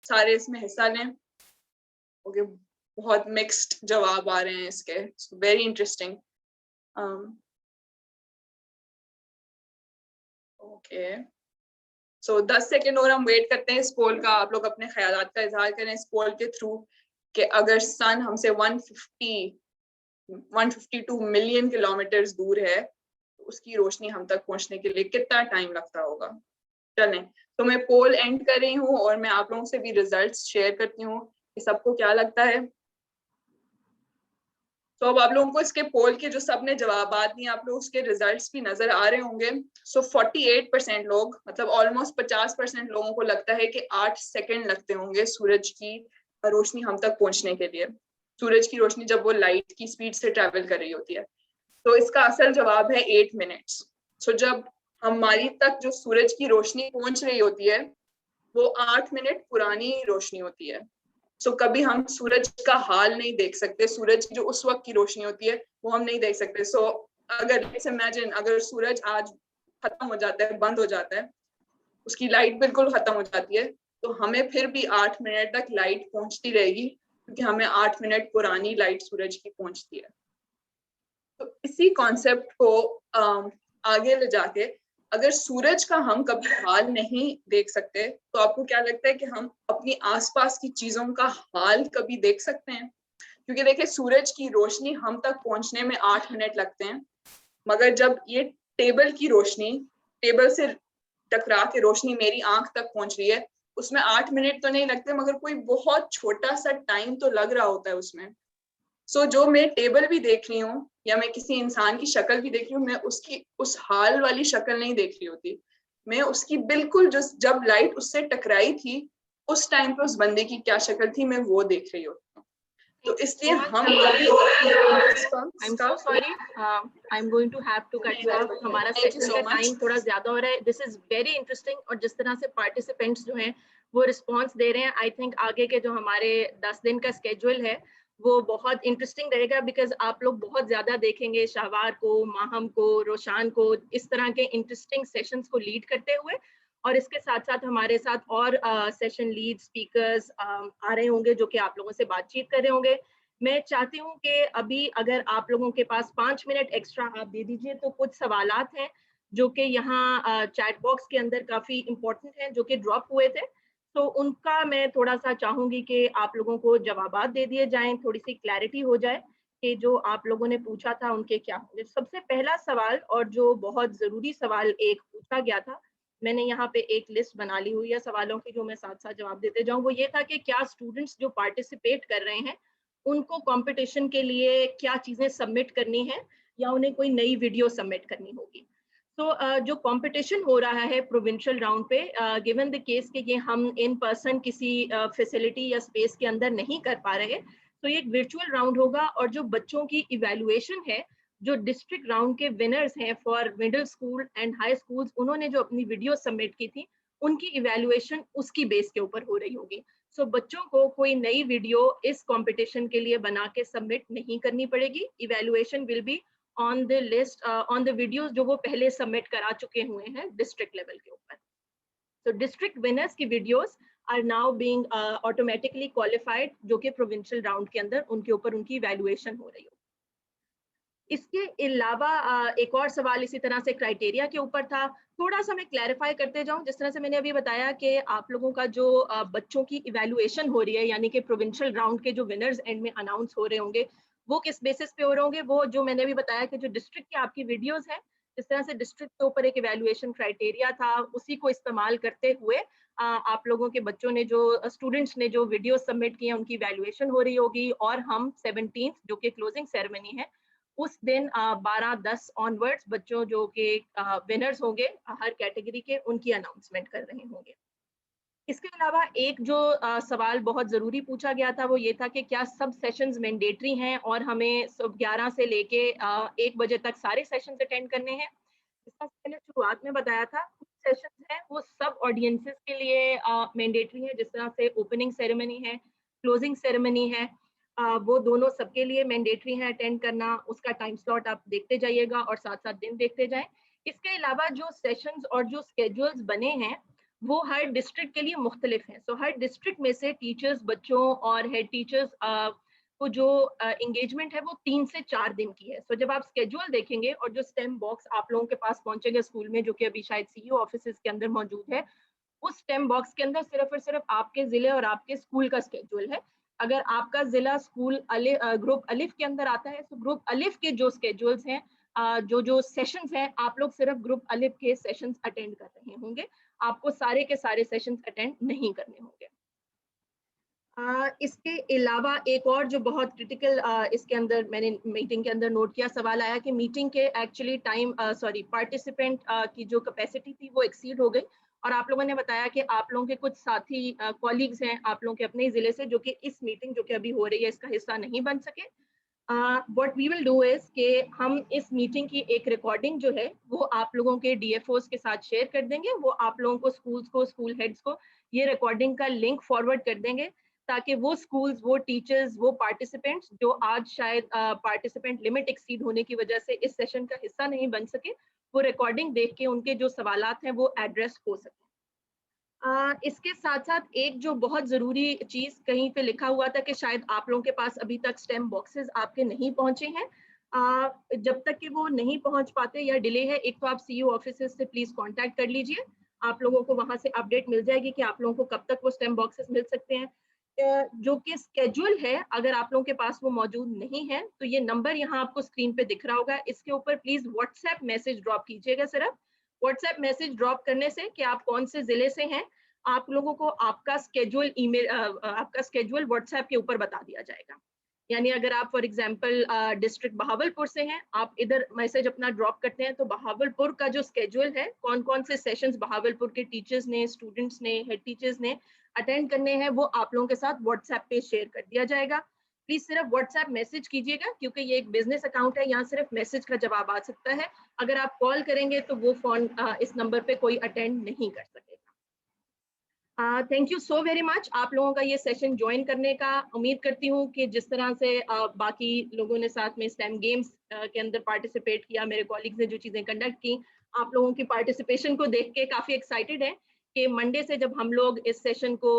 सारे इसमें हिस्सा लें। ओके, बहुत मिक्स्ड जवाब आ रहे हैं इसके, वेरी इंटरेस्टिंग। ओके, 10 सेकंड और हम वेट करते हैं इस पोल का। आप लोग अपने ख्यालात का इजहार करें इस पोल के थ्रू कि अगर सन हमसे 152 मिलियन किलोमीटर दूर है, तो उसकी रोशनी हम तक पहुंचने के लिए कितना टाइम लगता होगा। चलें, तो मैं पोल एंड कर रही हूँ और मैं आप लोगों से भी रिजल्ट्स शेयर करती हूँ कि सबको क्या लगता है। तो अब आप लोगों को इसके पोल के जो सबने जवाब दिए, आप लोग उसके रिजल्ट्स भी नजर आ रहे होंगे। 48% लोग, मतलब ऑलमोस्ट 50% लोगों को लगता है कि 8 सेकंड लगते होंगे सूरज की रोशनी हम तक पहुंचने के लिए। सूरज की रोशनी जब वो लाइट की स्पीड से ट्रैवल कर रही होती है, तो इसका असल जवाब है 8 मिनट्स। जब हमारी तक जो सूरज की रोशनी पहुंच रही होती है, वो 8 मिनट पुरानी रोशनी होती है। कभी हम सूरज का हाल नहीं देख सकते, सूरज की जो उस वक्त की रोशनी होती है वो हम नहीं देख सकते। अगर इमेजिन, अगर सूरज आज खत्म हो जाता है, बंद हो जाता है, उसकी लाइट बिल्कुल खत्म हो जाती है, तो हमें फिर भी 8 मिनट तक लाइट पहुंचती रहेगी, क्योंकि हमें 8 मिनट पुरानी लाइट सूरज की पहुंचती है। तो इसी कॉन्सेप्ट को आगे ले जाके, अगर सूरज का हम कभी हाल नहीं देख सकते, तो आपको क्या लगता है कि हम अपनी आसपास की चीजों का हाल कभी देख सकते हैं? क्योंकि देखिए, सूरज की रोशनी हम तक पहुंचने में 8 मिनट लगते हैं, मगर जब ये टेबल की रोशनी, टेबल से टकरा के रोशनी मेरी आंख तक पहुंच रही है, उसमें 8 मिनट तो नहीं लगते, मगर कोई बहुत छोटा सा टाइम तो लग रहा होता है उसमें। जो मैं टेबल भी देख रही हूँ, या मैं किसी इंसान की शक्ल भी देख रही हूँ, मैं उसकी उस हाल वाली शक्ल नहीं देख रही होती, मैं उसकी बिल्कुल जो जब लाइट उससे टकराई थी उस टाइम पे उस बंदे की क्या शक्ल थी, मैं वो देख रही होती हूँ। तो इसलिए हम I'm so sorry, I'm going to have to cut you off. हमारा सेशन का टाइम थोड़ा ज्यादा हो रहा है। This is very interesting, और जिस तरह से पार्टिसिपेंट्स जो हैं वो रिस्पॉन्स दे रहे हैं, आई थिंक आगे के जो हमारे 10 दिन का स्केड्यूल है वो बहुत इंटरेस्टिंग रहेगा, बिकॉज आप लोग बहुत ज्यादा देखेंगे शाहवार को, माहम को, रोशान को इस तरह के इंटरेस्टिंग सेशंस को लीड करते हुए, और इसके साथ साथ हमारे साथ और सेशन लीड स्पीकर्स आ रहे होंगे जो कि आप लोगों से बातचीत कर रहे होंगे। मैं चाहती हूँ कि अभी अगर आप लोगों के पास 5 मिनट एक्स्ट्रा आप दे दीजिए, तो कुछ सवालात हैं जो कि यहाँ चैट बॉक्स के अंदर काफ़ी इम्पोर्टेंट हैं, जो कि ड्रॉप हुए थे। तो उनका मैं थोड़ा सा चाहूँगी कि आप लोगों को जवाबात दे दिए जाएँ, थोड़ी सी क्लैरिटी हो जाए कि जो आप लोगों ने पूछा था उनके क्या होंगे। सबसे पहला सवाल और जो बहुत ज़रूरी सवाल एक पूछा गया था, मैंने यहाँ पे एक लिस्ट बना ली हुई है सवालों की जो मैं साथ-साथ जवाब देते जाऊँ, वो ये था कि क्या स्टूडेंट्स जो पार्टिसिपेट कर रहे हैं, उनको कॉम्पिटिशन के लिए क्या चीज़ें सबमिट करनी है या उन्हें कोई नई वीडियो सबमिट करनी होगी। तो जो कंपटीशन हो रहा है प्रोविंशियल राउंड पे, गिवन द केस कि ये हम इन पर्सन किसी फैसिलिटी या स्पेस के अंदर नहीं कर पा रहे, तो ये एक वर्चुअल राउंड होगा और जो बच्चों की इवैल्यूएशन है, जो डिस्ट्रिक्ट राउंड के विनर्स हैं for middle school and high schools, उन्होंने जो अपनी वीडियो सबमिट की थी, उनकी इवैल्यूएशन उसकी बेस के ऊपर हो रही होगी। सो बच्चों को कोई नई वीडियो इस कंपटीशन के लिए बना के सबमिट नहीं करनी पड़ेगी। Evaluation will be on the list, on the videos जो वो पहले सबमिट करा चुके हुए हैं डिस्ट्रिक्ट लेवल के ऊपर। तो डिस्ट्रिक्ट विनर्स की videos are now being automatically qualified, जो कि प्रोविंशियल राउंड के अंदर उनके ऊपर उनकी इवैल्यूएशन हो रही हो। इसके अलावा एक और सवाल इसी तरह से क्राइटेरिया के ऊपर था, थोड़ा सा मैं क्लैरिफाई करते जाऊं। जिस तरह से मैंने अभी बताया कि आप लोगों का जो बच्चों की इवैल्यूएशन हो रही है, यानी कि प्रोविंशियल राउंड के जो विनर्स एंड में अनाउंस हो रहे होंगे, वो किस बेसिस पे हो रहे होंगे, वो जो मैंने अभी बताया कि जो डिस्ट्रिक्ट के आपकी वीडियोस हैं, जिस तरह से डिस्ट्रिक्ट के ऊपर एक इवैल्यूएशन क्राइटेरिया था, उसी को इस्तेमाल करते हुए आप लोगों के बच्चों ने जो स्टूडेंट्स ने जो वीडियो सबमिट किए उनकी इवैल्यूएशन हो रही होगी। और हम 17th जो कि क्लोजिंग सेरेमनी है, उस दिन 12-10 ऑनवर्ड्स बच्चों जो कि विनर्स होंगे हर कैटेगरी के, उनकी अनाउंसमेंट कर रहे होंगे। इसके अलावा एक जो सवाल बहुत ज़रूरी पूछा गया था, वो ये था कि क्या सब सेशंस मैंडेटरी हैं और हमें सब 11 से लेके 1 बजे तक सारे सेशंस अटेंड करने हैं। इसका मैंने शुरुआत में बताया था, कुछ सेशंस हैं वो सब ऑडियंसेस के लिए मैंडेटरी है, जिस तरह से ओपनिंग सेरेमनी है, क्लोजिंग सेरेमनी है, वो दोनों सबके लिए मैंडेटरी है अटेंड करना। उसका टाइम स्लॉट आप देखते जाइएगा और साथ साथ दिन देखते जाएं। इसके अलावा जो सेशंस और जो स्केड्यूल्स बने हैं, वो हर डिस्ट्रिक्ट के लिए मुख्तलिफ हैं। सो हर डिस्ट्रिक्ट में से टीचर्स, बच्चों और हेड टीचर्स को जो एंगेजमेंट है वो 3 से 4 दिन की है। सो जब आप स्केड्यूल देखेंगे और जो स्टेम बॉक्स आप लोगों के पास पहुंचेगा स्कूल में, जो कि अभी शायद सीईओ ऑफिसेज के अंदर मौजूद है, उस स्टेम बॉक्स के अंदर सिर्फ और सिर्फ आपके जिले और आपके स्कूल का स्केड्यूल है। अगर आपका जिला स्कूल ग्रुप अलिफ के अंदर आता है, तो ग्रुप अलिफ के जो स्केड्यूल्स हैं, जो जो सेशंस हैं, आप लोग सिर्फ ग्रुप अलिफ के सेशंस अटेंड कर रहे होंगे, आपको सारे के सारे सेशंस अटेंड नहीं करने होंगे। इसके अलावा एक और जो बहुत क्रिटिकल इसके अंदर मैंने मीटिंग के अंदर नोट किया, सवाल आया कि मीटिंग के एक्चुअली टाइम पार्टिसिपेंट की जो कैपेसिटी थी वो एक्सीड हो गई, और आप लोगों ने बताया कि आप लोगों के कुछ साथी कॉलीग्स हैं आप लोगों के अपने ज़िले से, जो कि इस मीटिंग जो कि अभी हो रही है इसका हिस्सा नहीं बन सके। What we will do is कि हम इस मीटिंग की एक रिकॉर्डिंग जो है वो आप लोगों के डीएफओस के साथ शेयर कर देंगे। वो आप लोगों को स्कूल्स को, स्कूल हेड्स को ये रिकॉर्डिंग का लिंक फॉरवर्ड कर देंगे, ताकि वो स्कूल्स, वो टीचर्स, वो पार्टिसिपेंट्स जो आज शायद पार्टिसिपेंट लिमिट एक्सीड होने की वजह से इस सेशन का हिस्सा नहीं बन सके, वो रिकॉर्डिंग देख के उनके जो सवालात हैं वो एड्रेस हो सके। इसके साथ साथ एक जो बहुत ज़रूरी चीज़ कहीं पे लिखा हुआ था कि शायद आप लोगों के पास अभी तक स्टेम बॉक्सेस आपके नहीं पहुंचे हैं। जब तक कि वो नहीं पहुंच पाते या डिले है, एक तो आप सीईओ ऑफिसेस से प्लीज़ कांटेक्ट कर लीजिए, आप लोगों को वहां से अपडेट मिल जाएगी कि आप लोगों को कब तक वो स्टेम बॉक्सेस मिल सकते हैं। जो कि स्केड्यूल है, अगर आप लोगों के पास वो मौजूद नहीं है, तो ये नंबर यहाँ आपको स्क्रीन पे दिख रहा होगा, इसके ऊपर प्लीज़ व्हाट्सएप मैसेज ड्रॉप कीजिएगा। सिर्फ व्हाट्सएप मैसेज ड्रॉप करने से कि आप कौन से जिले से हैं, आप लोगों को आपका स्केड्यूल ईमेल, आपका स्केड्यूल व्हाट्सएप के ऊपर बता दिया जाएगा। यानी अगर आप फॉर एग्जांपल डिस्ट्रिक्ट बहावलपुर से हैं, आप इधर मैसेज अपना ड्रॉप करते हैं, तो बहावलपुर का जो स्केड्यूल है, कौन कौन से सेशंस बहावलपुर के टीचर्स ने, स्टूडेंट्स ने, हेड टीचर्स ने अटेंड करने हैं, वो आप लोगों के साथ व्हाट्सएप पे शेयर कर दिया जाएगा। प्लीज सिर्फ व्हाट्सएप मैसेज कीजिएगा, क्योंकि ये एक बिजनेस अकाउंट है, यहाँ सिर्फ मैसेज का जवाब आ सकता है। अगर आप कॉल करेंगे तो वो फोन इस नंबर पे कोई अटेंड नहीं कर सकेगा। Thank you so very much आप लोगों का ये सेशन ज्वाइन करने का। उम्मीद करती हूँ कि जिस तरह से बाकी लोगों ने साथ में स्टेम गेम्स के अंदर पार्टिसिपेट किया, मेरे कॉलीग्स ने जो चीज़ें कंडक्ट की, आप लोगों की पार्टिसिपेशन को देख के काफ़ी एक्साइटेड है कि मंडे से जब हम लोग इस सेशन को,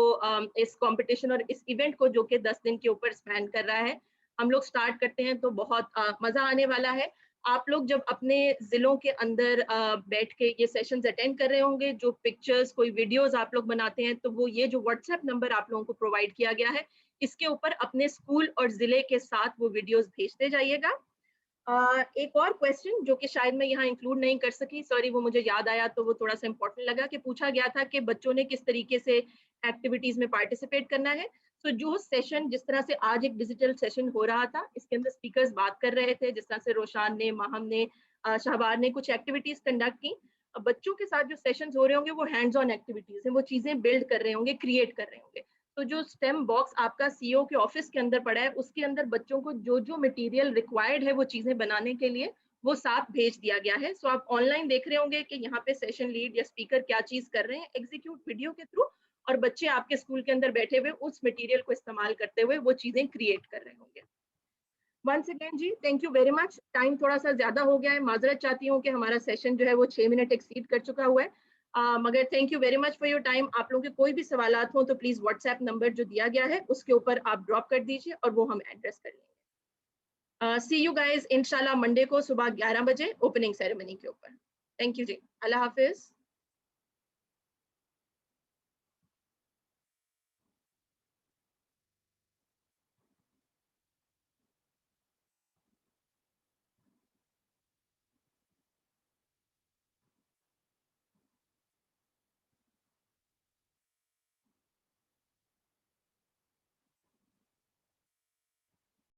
इस कंपटीशन और इस इवेंट को, जो कि 10 दिन के ऊपर स्पैन कर रहा है, हम लोग स्टार्ट करते हैं, तो बहुत मज़ा आने वाला है। आप लोग जब अपने जिलों के अंदर बैठ के ये सेशंस अटेंड कर रहे होंगे, जो पिक्चर्स कोई वीडियोस आप लोग बनाते हैं, तो वो ये जो व्हाट्सएप नंबर आप लोगों को प्रोवाइड किया गया है, इसके ऊपर अपने स्कूल और जिले के साथ वो वीडियोस भेजते जाइएगा। एक और क्वेश्चन जो कि शायद मैं यहाँ इंक्लूड नहीं कर सकी, सॉरी, वो मुझे याद आया तो वो थोड़ा सा इंपॉर्टेंट लगा, कि पूछा गया था कि बच्चों ने किस तरीके से एक्टिविटीज में पार्टिसिपेट करना है। तो जो सेशन, जिस तरह से आज एक डिजिटल सेशन हो रहा था, इसके अंदर स्पीकर्स बात कर रहे थे, जिस तरह से रोशान ने, माहम ने, शहबार ने कुछ एक्टिविटीज कंडक्ट की। बच्चों के साथ जो सेशंस हो रहे होंगे वो हैंड्स ऑन एक्टिविटीज है, वो चीजें बिल्ड कर रहे होंगे, क्रिएट कर रहे होंगे। तो जो स्टेम बॉक्स आपका सीईओ के ऑफिस के अंदर पड़ा है, उसके अंदर बच्चों को जो जो मटेरियल रिक्वायर्ड है वो चीजें बनाने के लिए, वो साथ भेज दिया गया है। सो आप ऑनलाइन देख रहे होंगे कि यहाँ पे सेशन लीड या स्पीकर क्या चीज कर रहे हैं एग्जीक्यूट वीडियो के थ्रू, और बच्चे आपके स्कूल के अंदर बैठे हुए उस मटेरियल को इस्तेमाल करते हुए वो चीजें क्रिएट कर रहे होंगे। वंस अगेन जी, thank you very much. Time थोड़ा सा ज्यादा हो गया है, माजरत चाहती हूँ कि हमारा सेशन जो है वो 6 मिनट एक्सीड कर चुका हुआ है, मगर thank you very much for your time. आप लोगों के कोई भी सवालात हो तो प्लीज व्हाट्सएप नंबर जो दिया गया है उसके ऊपर आप ड्रॉप कर दीजिए और वो हम एड्रेस कर लेंगे। सी यू गाइज इंशाल्लाह मंडे को सुबह 11 बजे ओपनिंग सेरेमनी के ऊपर। थैंक यू जी, अल्लाह हाफिज।